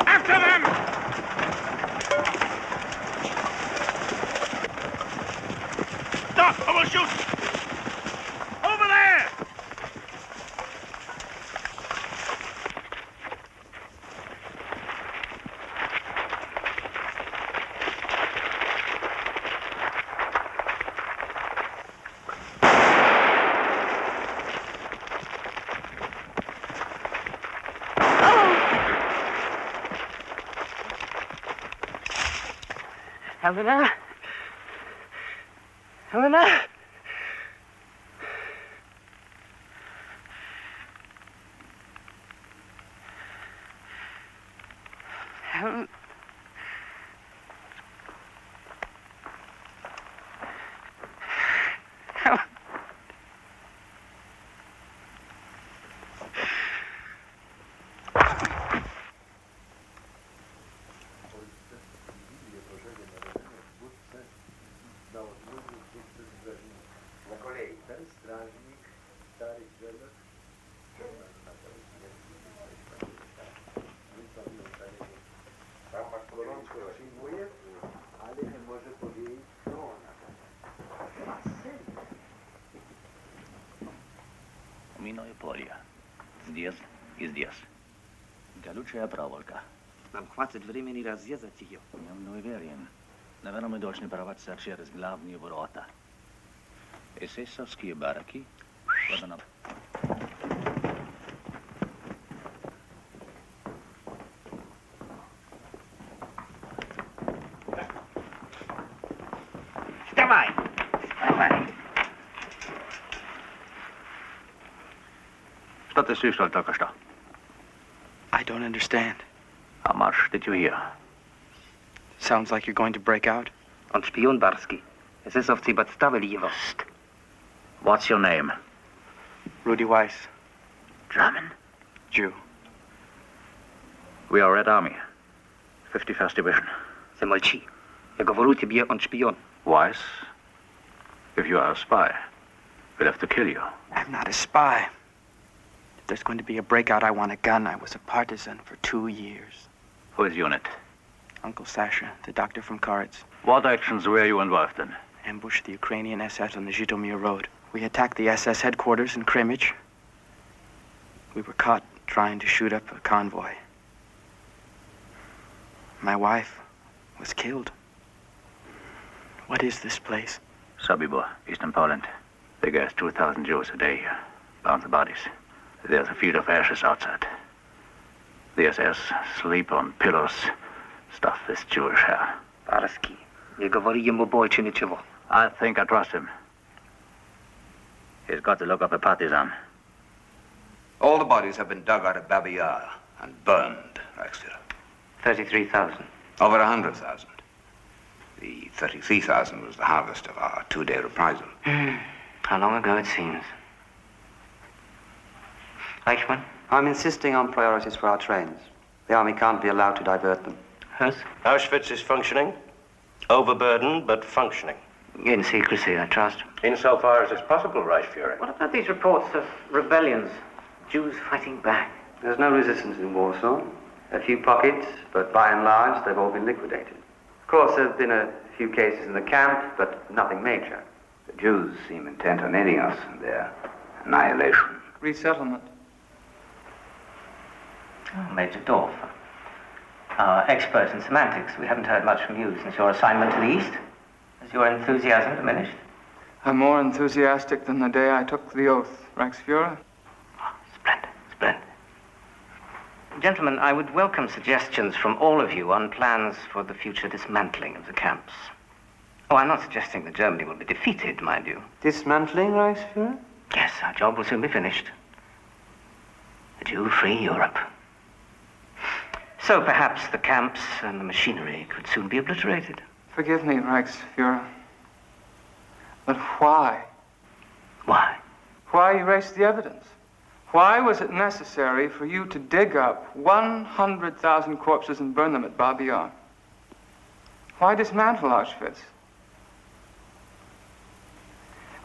S18: After them! Stop! I will shoot! Over there!
S11: Helena? Helena? Helen? Helen?
S20: Minuje polja. Здесь и здесь. Колючая проволока.
S19: Нам хватит времени разрезать ее.
S20: Я не уверен. Наверное, мы должны прорваться через главные ворота. Эсэсовские бараки. Вот она.
S19: Вставай! Вставай!
S20: Что ты слышал только что?
S3: I don't understand.
S20: How much did you hear?
S3: Sounds like you're going to break out.
S19: Он шпион барский. Эсэсовцы подставили его.
S20: What's your name?
S3: Rudy Weiss.
S20: German?
S3: Jew.
S20: We are Red Army. 51st Division.
S19: Замолчи. Я говорю тебе, он шпион.
S21: Weiss, if you are a spy, we'll have to kill you.
S9: I'm not a spy. If there's going to be a breakout, I want a gun. I was a partisan for 2 years.
S21: Whose unit?
S9: Uncle Sasha, the doctor from Cards.
S21: What actions were you involved in?
S9: Ambushed the Ukrainian SS on the Zhytomyr Road. We attacked the SS headquarters in Kremich. We were caught trying to shoot up a convoy. My wife was killed. What is this place?
S21: Sobibor, eastern Poland. They gas 2,000 Jews a day here. Bound the bodies. There's a field of ashes outside. The SS sleep on pillows stuffed with Jewish hair.
S19: Парски. Не говори ему больше ничего.
S21: I think I trust him. He's got the look of a partisan.
S22: All the bodies have been dug out of Babi Yar and burned, Reichsführer.
S19: 33,000.
S22: Over 100,000. The 33,000 was the harvest of our 2-day reprisal.
S19: How long ago it seems. Eichmann?
S23: I'm insisting on priorities for our trains. The army can't be allowed to divert them.
S19: Hers?
S8: Auschwitz is functioning. Overburdened, but functioning.
S19: In secrecy, I trust.
S8: Insofar as it's possible, Reichsführer.
S19: What about these reports of rebellions? Jews fighting back?
S23: There's no resistance in Warsaw. A few pockets, but by and large, they've all been liquidated. Of course, there have been a few cases in the camp, but nothing major.
S22: The Jews seem intent on aiding us in their annihilation.
S3: Resettlement.
S19: Oh, Major Dorf. Our expert in semantics. We haven't heard much from you since your assignment to the East. Has your enthusiasm diminished?
S3: I'm more enthusiastic than the day I took the oath, Reichsführer.
S19: Splendid. Gentlemen, I would welcome suggestions from all of you on plans for the future dismantling of the camps. Oh, I'm not suggesting that Germany will be defeated, mind you.
S23: Dismantling, Reichsführer?
S19: Yes, our job will soon be finished. A Jew-free Europe. So perhaps the camps and the machinery could soon be obliterated.
S3: Forgive me, Reichsführer. But why?
S19: Why?
S3: Why erase the evidence? Why was it necessary for you to dig up 100,000 corpses and burn them at Babi Yar? Why dismantle Auschwitz?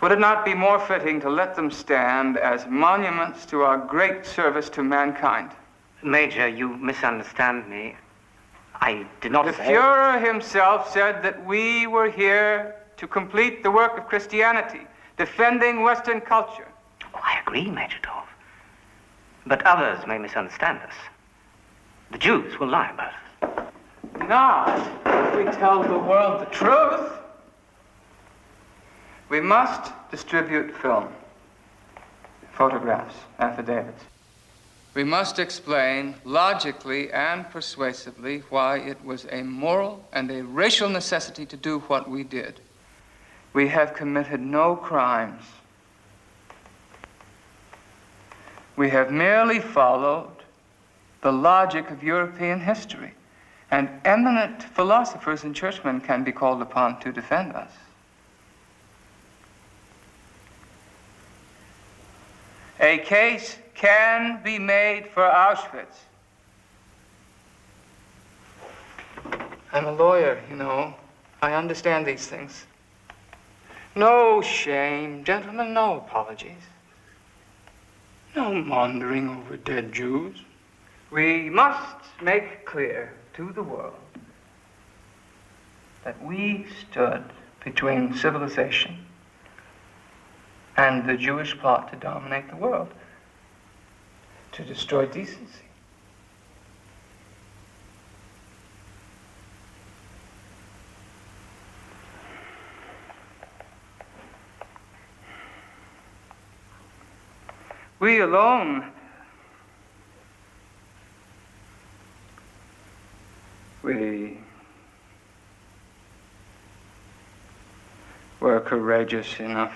S3: Would it not be more fitting to let them stand as monuments to our great service to mankind?
S19: Major, you misunderstand me. I did not
S3: The
S19: say...
S3: Fuhrer himself said that we were here to complete the work of Christianity, defending Western culture.
S19: Oh, I agree, Major Dorf. But others may misunderstand us. The Jews will lie about us.
S3: Not if we tell the world the truth. We must distribute film, photographs, affidavits. We must explain logically and persuasively why it was a moral and a racial necessity to do what we did. We have committed no crimes. We have merely followed the logic of European history, and eminent philosophers and churchmen can be called upon to defend us. A case can be made for Auschwitz. I'm a lawyer, you know. I understand these things. No shame, gentlemen, no apologies. No maundering over dead Jews. We must make clear to the world that we stood between civilization and the Jewish plot to dominate the world, to destroy decency. We alone we were courageous enough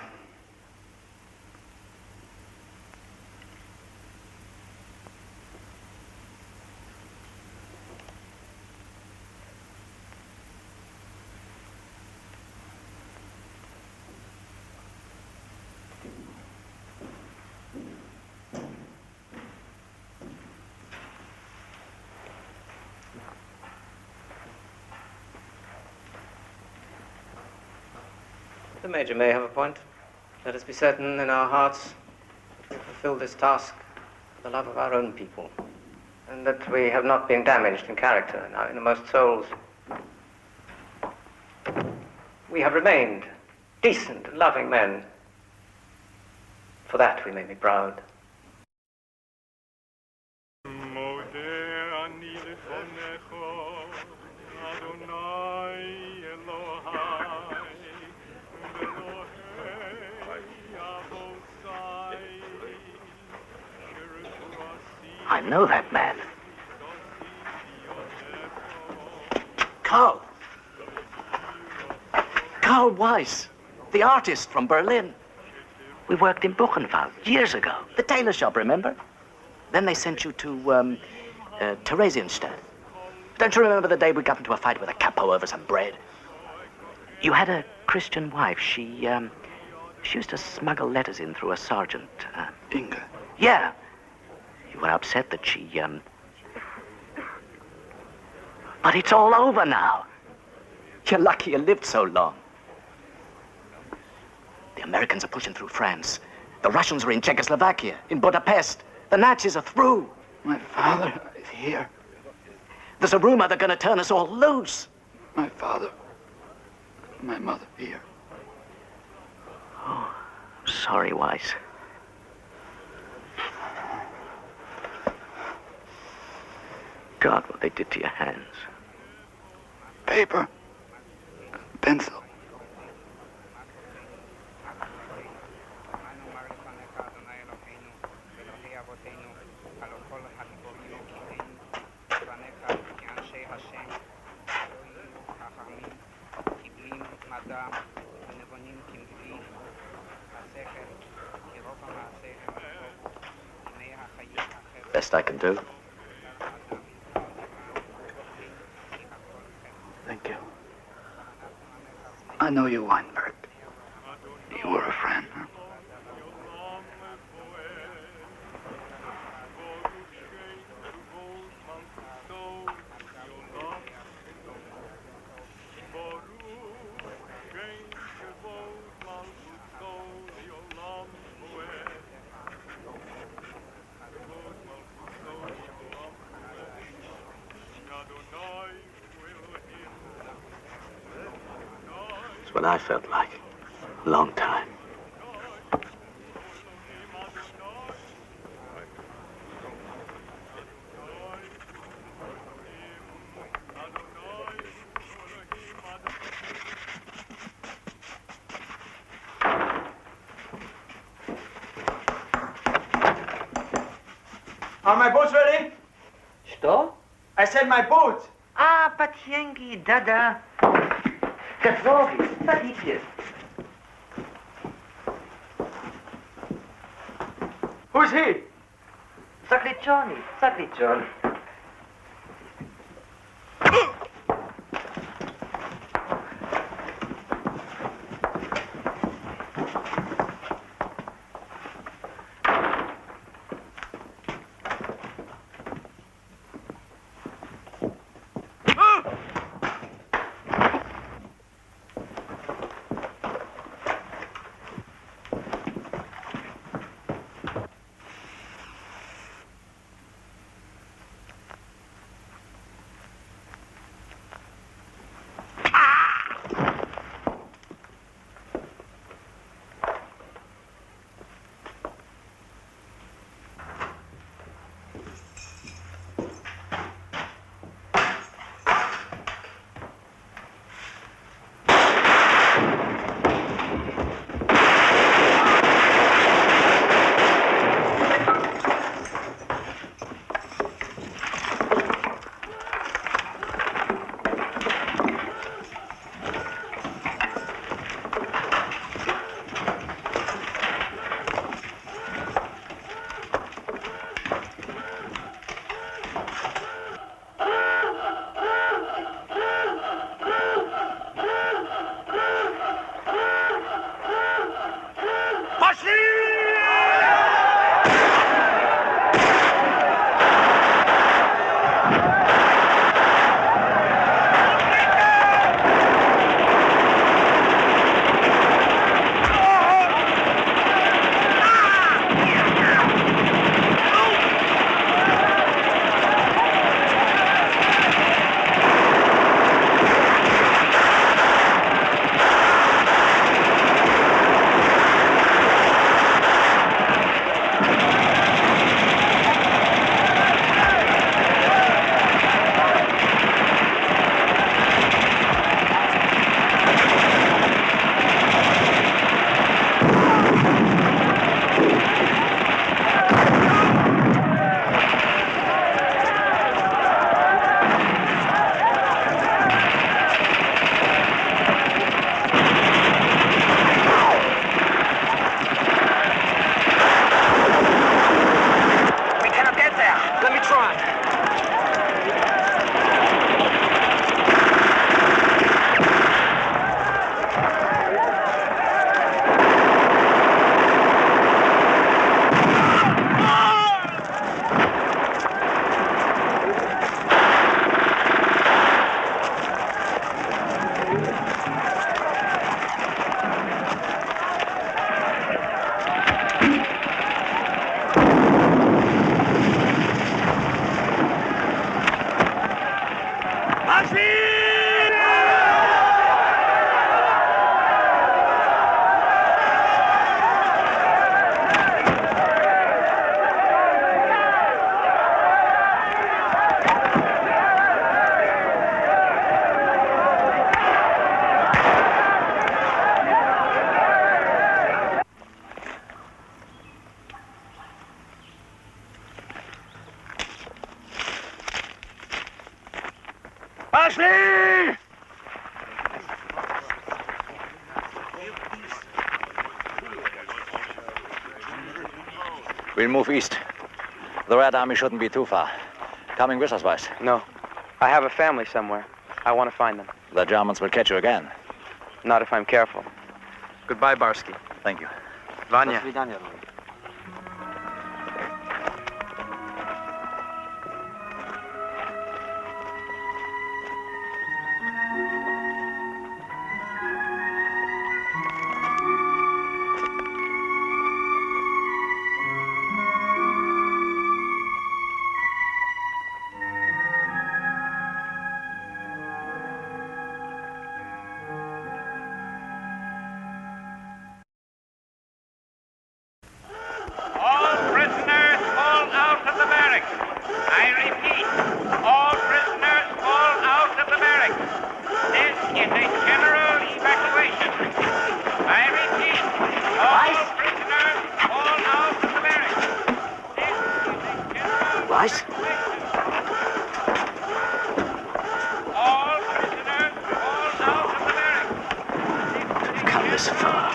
S19: The Major may have a point. Let us be certain in our hearts that we fulfill this task for the love of our own people, and that we have not been damaged in character in our innermost souls. We have remained decent and loving men. For that we may be proud. I know that man.
S2: Karl Weiss, the artist from Berlin. We worked in Buchenwald years ago. The tailor shop, remember? Then they sent you to Theresienstadt. Don't you remember the day we got into a fight with a capo over some bread? You had a Christian wife. She used to smuggle letters in through a sergeant.
S6: Inga?
S2: Yeah. You were upset that she, But it's all over now. You're lucky you lived so long. The Americans are pushing through France. The Russians are in Czechoslovakia, in Budapest. The Nazis are through.
S6: My father is here.
S2: There's a rumor they're going to turn us all loose.
S6: My father, my mother here.
S2: Oh, sorry, Weiss. God, what they did to your hands.
S6: Paper, pencil.
S2: Best I can do.
S6: Thank you. I know you, Weinberg. You were a friend, huh?
S2: It's what I felt like. A long time.
S14: Are my boots ready?
S19: Что?
S14: I said my boots.
S19: А, пацанки, да-да. Готовы, садитесь.
S14: Who's he?
S19: Заключенный, заключенный.
S21: We'll move east. The Red Army shouldn't be too far. Coming with us, Weiss?
S9: No. I have a family somewhere. I want to find them.
S21: The Germans will catch you again.
S9: Not if I'm careful. Goodbye, Barsky.
S21: Thank you.
S9: Vanya.
S18: All prisoners fall out of the barracks. I repeat, all prisoners fall out of the barracks. This is a general evacuation. I repeat, all prisoners fall out of the barracks.
S2: Weiss?
S18: All prisoners fall out of the barracks.
S2: We've come this far.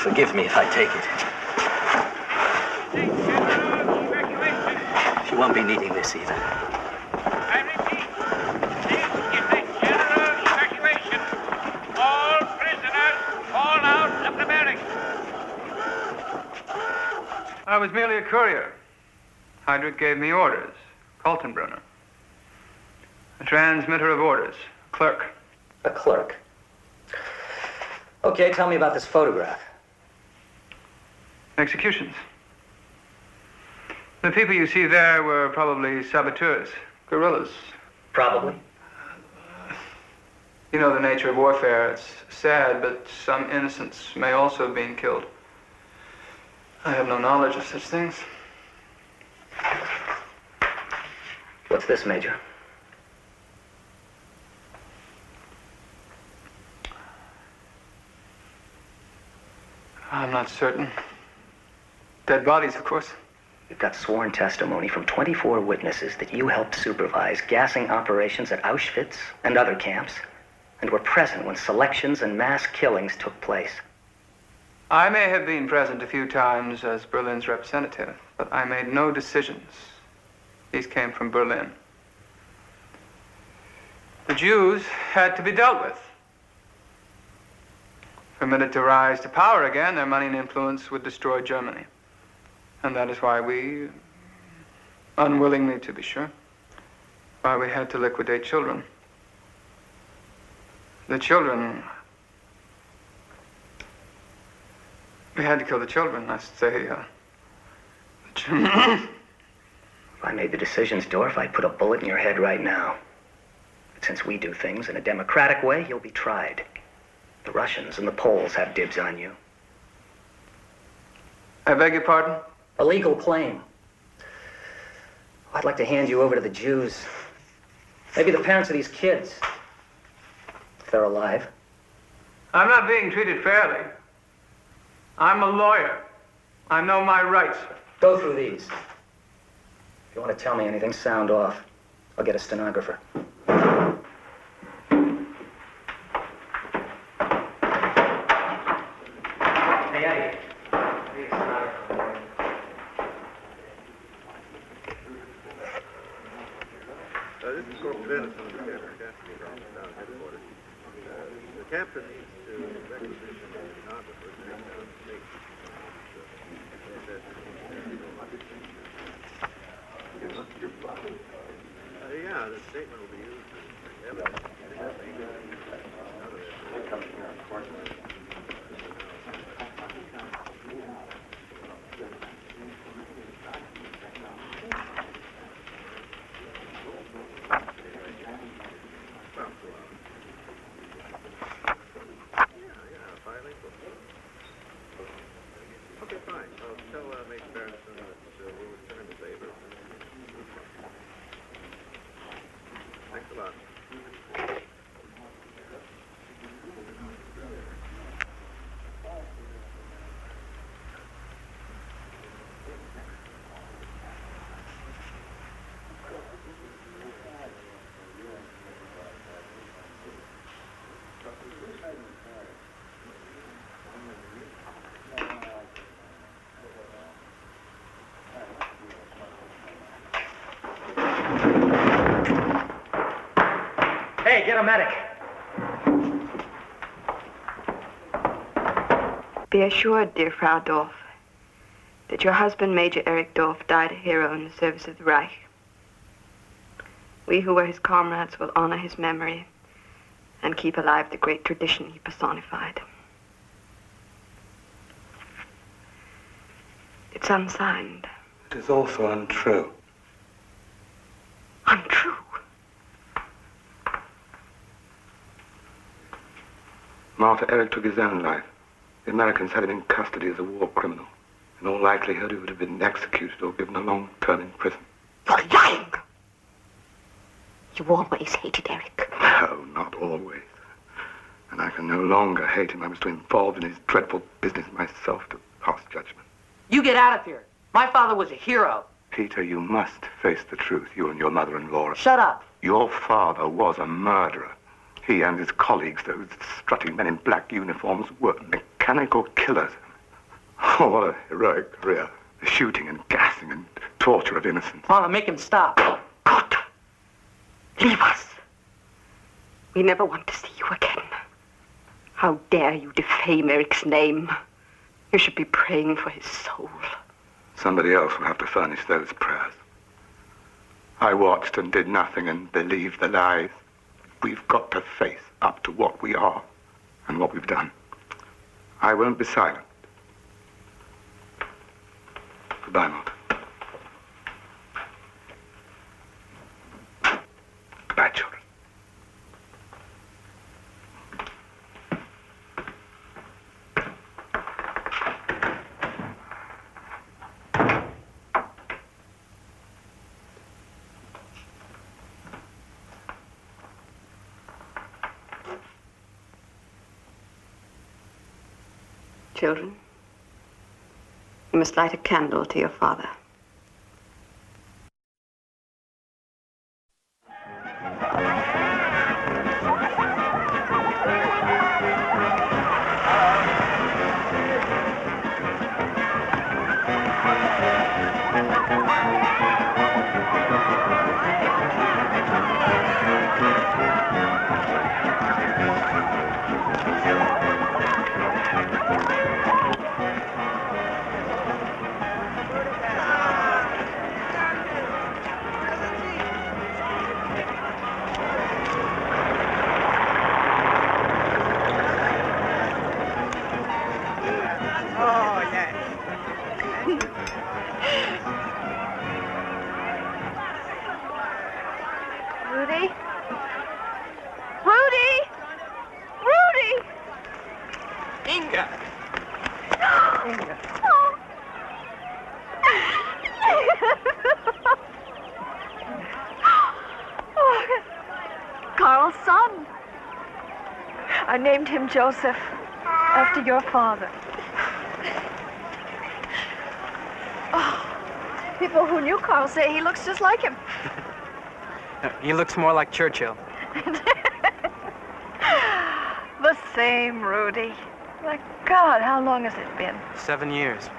S2: Forgive me if I take it. You won't be needing this either.
S18: I repeat, this is a general evacuation. All prisoners fall out of the barracks.
S3: I was merely a courier. Heydrich gave me orders. Kaltenbrunner. A transmitter of orders. Clerk.
S2: A clerk. Okay, tell me about this photograph.
S3: Executions. The people you see there were probably saboteurs, guerrillas.
S2: Probably.
S3: You know the nature of warfare. It's sad, but some innocents may also have been killed. I have no knowledge of such things.
S2: What's this, Major?
S3: I'm not certain. Dead bodies, of course.
S2: We've got sworn testimony from 24 witnesses that you helped supervise gassing operations at Auschwitz and other camps, and were present when selections and mass killings took place.
S3: I may have been present a few times as Berlin's representative, but I made no decisions. These came from Berlin. The Jews had to be dealt with. Permitted to rise to power again, their money and influence would destroy Germany. And that is why we, unwillingly to be sure, why we had to liquidate children. The children, we had to kill the children, lest they,
S2: If I made the decisions, Dorf, I'd put a bullet in your head right now. But since we do things in a democratic way, you'll be tried. The Russians and the Poles have dibs on you.
S3: I beg your pardon?
S2: A legal claim. I'd like to hand you over to the Jews. Maybe the parents of these kids. If they're alive.
S3: I'm not being treated fairly. I'm a lawyer. I know my rights.
S2: Go through these. If you want to tell me anything, sound off. I'll get a stenographer. Hey, Eddie.
S5: This is Corporal Dennis on the headquarters. The captain needs to requisition a stenographer to take down the statement. Yeah, the statement will be used as evidence. Okay, fine. I'll tell Major Berenson that we'll return the favor. Thanks a lot.
S7: get a medic.
S11: Be assured, dear Frau Dorf, that your husband, Major Erich Dorf, died a hero in the service of the Reich. We who were his comrades will honor his memory and keep alive the great tradition he personified. It's unsigned.
S12: It is also untrue.
S11: Untrue?
S12: Martyr Erich took his own life. The Americans had him in custody as a war criminal. In all likelihood, he would have been executed or given a long term in prison.
S11: You're lying! You always hated Eric.
S12: No, not always. And I can no longer hate him. I was too involved in his dreadful business myself to pass judgment.
S7: You get out of here. My father was a hero.
S12: Peter, you must face the truth, you and your mother-in-law.
S7: Shut up.
S12: Your father was a murderer. He and his colleagues, those strutting men in black uniforms, were mechanical killers. Oh, what a heroic career. The shooting and gassing and torture of innocents.
S7: Mama, make him stop.
S11: God! Leave us. We never want to see you again. How dare you defame Eric's name? You should be praying for his soul.
S12: Somebody else will have to furnish those prayers. I watched and did nothing and believed the lies. We've got to face up to what we are and what we've done. I won't be silent. Goodbye, Martha. Goodbye, children.
S11: Children, you must light a candle to your father. Rudy? Rudy! Rudy!
S7: Inga!
S11: Inga.
S13: Carl's son. I named him Joseph, after your father. Oh, people who knew Carl say he looks just like him.
S3: He looks more like Churchill.
S13: The same, Rudy. My God, how long has it been?
S3: 7 years.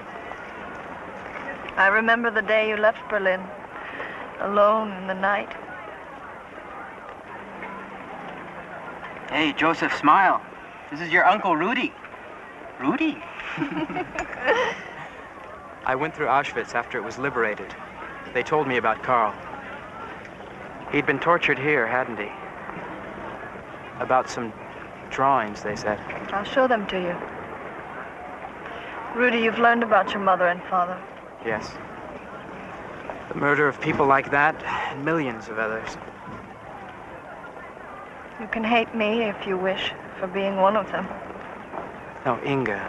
S13: I remember the day you left Berlin, alone in the night.
S9: Hey, Joseph, smile. This is your Uncle Rudy. Rudy?
S3: I went through Auschwitz after it was liberated. They told me about Carl. He'd been tortured here, hadn't he? About some drawings, they said.
S13: I'll show them to you. Rudy, you've learned about your mother and father.
S3: Yes. The murder of people like that, and millions of others.
S13: You can hate me if you wish for being one of them.
S3: No, Inga.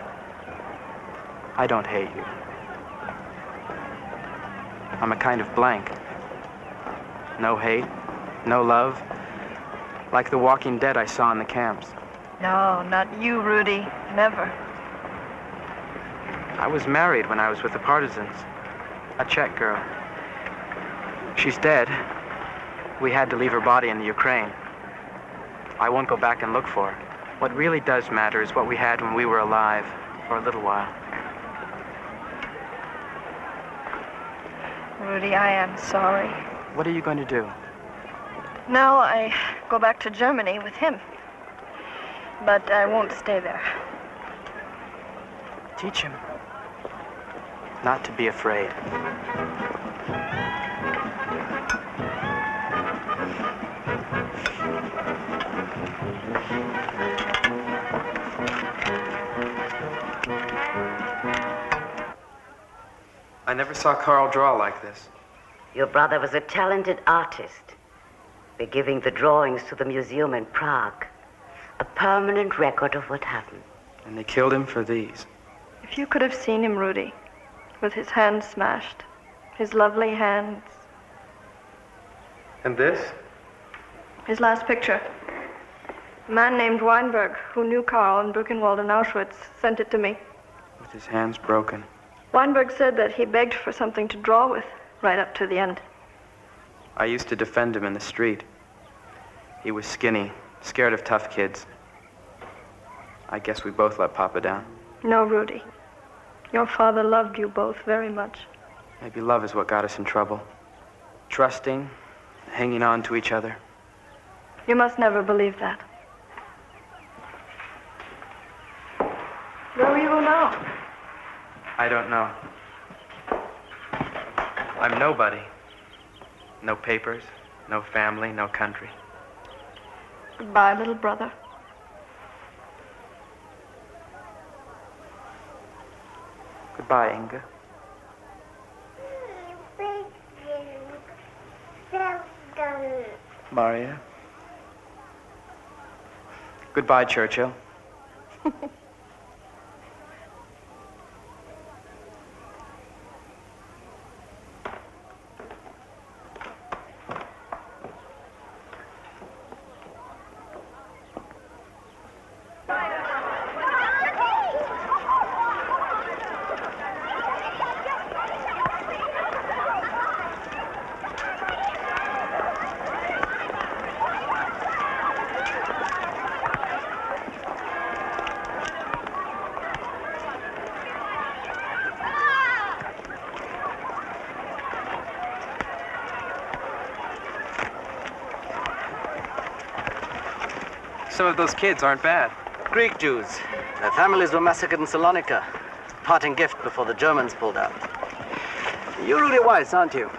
S3: I don't hate you. I'm a kind of blank. No hate, no love. Like the walking dead I saw in the camps.
S13: No, not you, Rudy. Never.
S3: I was married when I was with the partisans. A Czech girl. She's dead. We had to leave her body in the Ukraine. I won't go back and look for her. What really does matter is what we had when we were alive, for a little while.
S13: Rudy, I am sorry.
S3: What are you going to do?
S13: Now I go back to Germany with him. But I won't stay there.
S9: Teach him not to be afraid.
S4: I never saw Carl draw like this.
S15: Your brother was a talented artist. We're giving the drawings to the museum in Prague. A permanent record of what happened.
S9: And they killed him for these.
S13: If you could have seen him, Rudy, with his hands smashed, his lovely hands.
S4: And this?
S13: His last picture. A man named Weinberg, who knew Karl in Buchenwald and Auschwitz, sent it to me.
S9: With his hands broken.
S13: Weinberg said that he begged for something to draw with right up to the end.
S9: I used to defend him in the street. He was skinny, scared of tough kids. I guess we both let Papa down.
S13: No, Rudy. Your father loved you both very much.
S9: Maybe love is what got us in trouble. Trusting, hanging on to each other.
S13: You must never believe that. Where will you go now?
S9: I don't know. I'm nobody. No papers, no family, no country.
S13: Goodbye, little brother.
S9: Goodbye, Inga. Maria. Goodbye, Churchill. Some of those kids aren't bad.
S2: Greek Jews. Their families were massacred in Salonika. Parting gift before the Germans pulled out. You're Rudy Weiss, aren't you?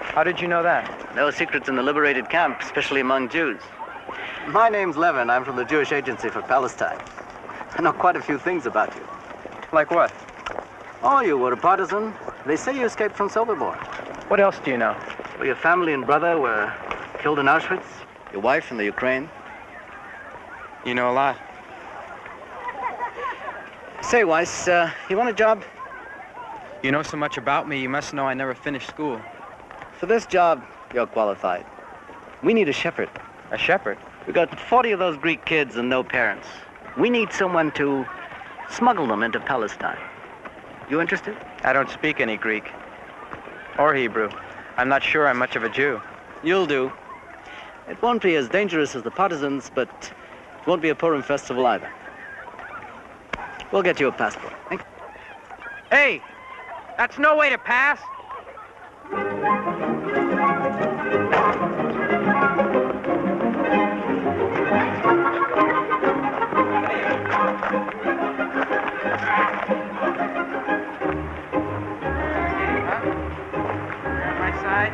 S9: How did you know that?
S2: No secrets in the liberated camp, especially among Jews. My name's Levin. I'm from the Jewish Agency for Palestine. I know quite a few things about you.
S9: Like what?
S2: Oh, you were a partisan. They say you escaped from Sobibor.
S9: What else do you know?
S2: Well, your family and brother were killed in Auschwitz. Your wife in the Ukraine.
S9: You know a lot.
S2: Say, Weiss, you want a job?
S9: You know so much about me, you must know I never finished school.
S2: For this job, you're qualified. We need a shepherd.
S9: A shepherd?
S2: We got 40 of those Greek kids and no parents. We need someone to smuggle them into Palestine. You interested?
S9: I don't speak any Greek. Or Hebrew. I'm not sure I'm much of a Jew.
S2: You'll do. It won't be as dangerous as the partisans, but it won't be a Purim festival either. We'll get you a passport.
S9: Hey! That's no way to pass! My side?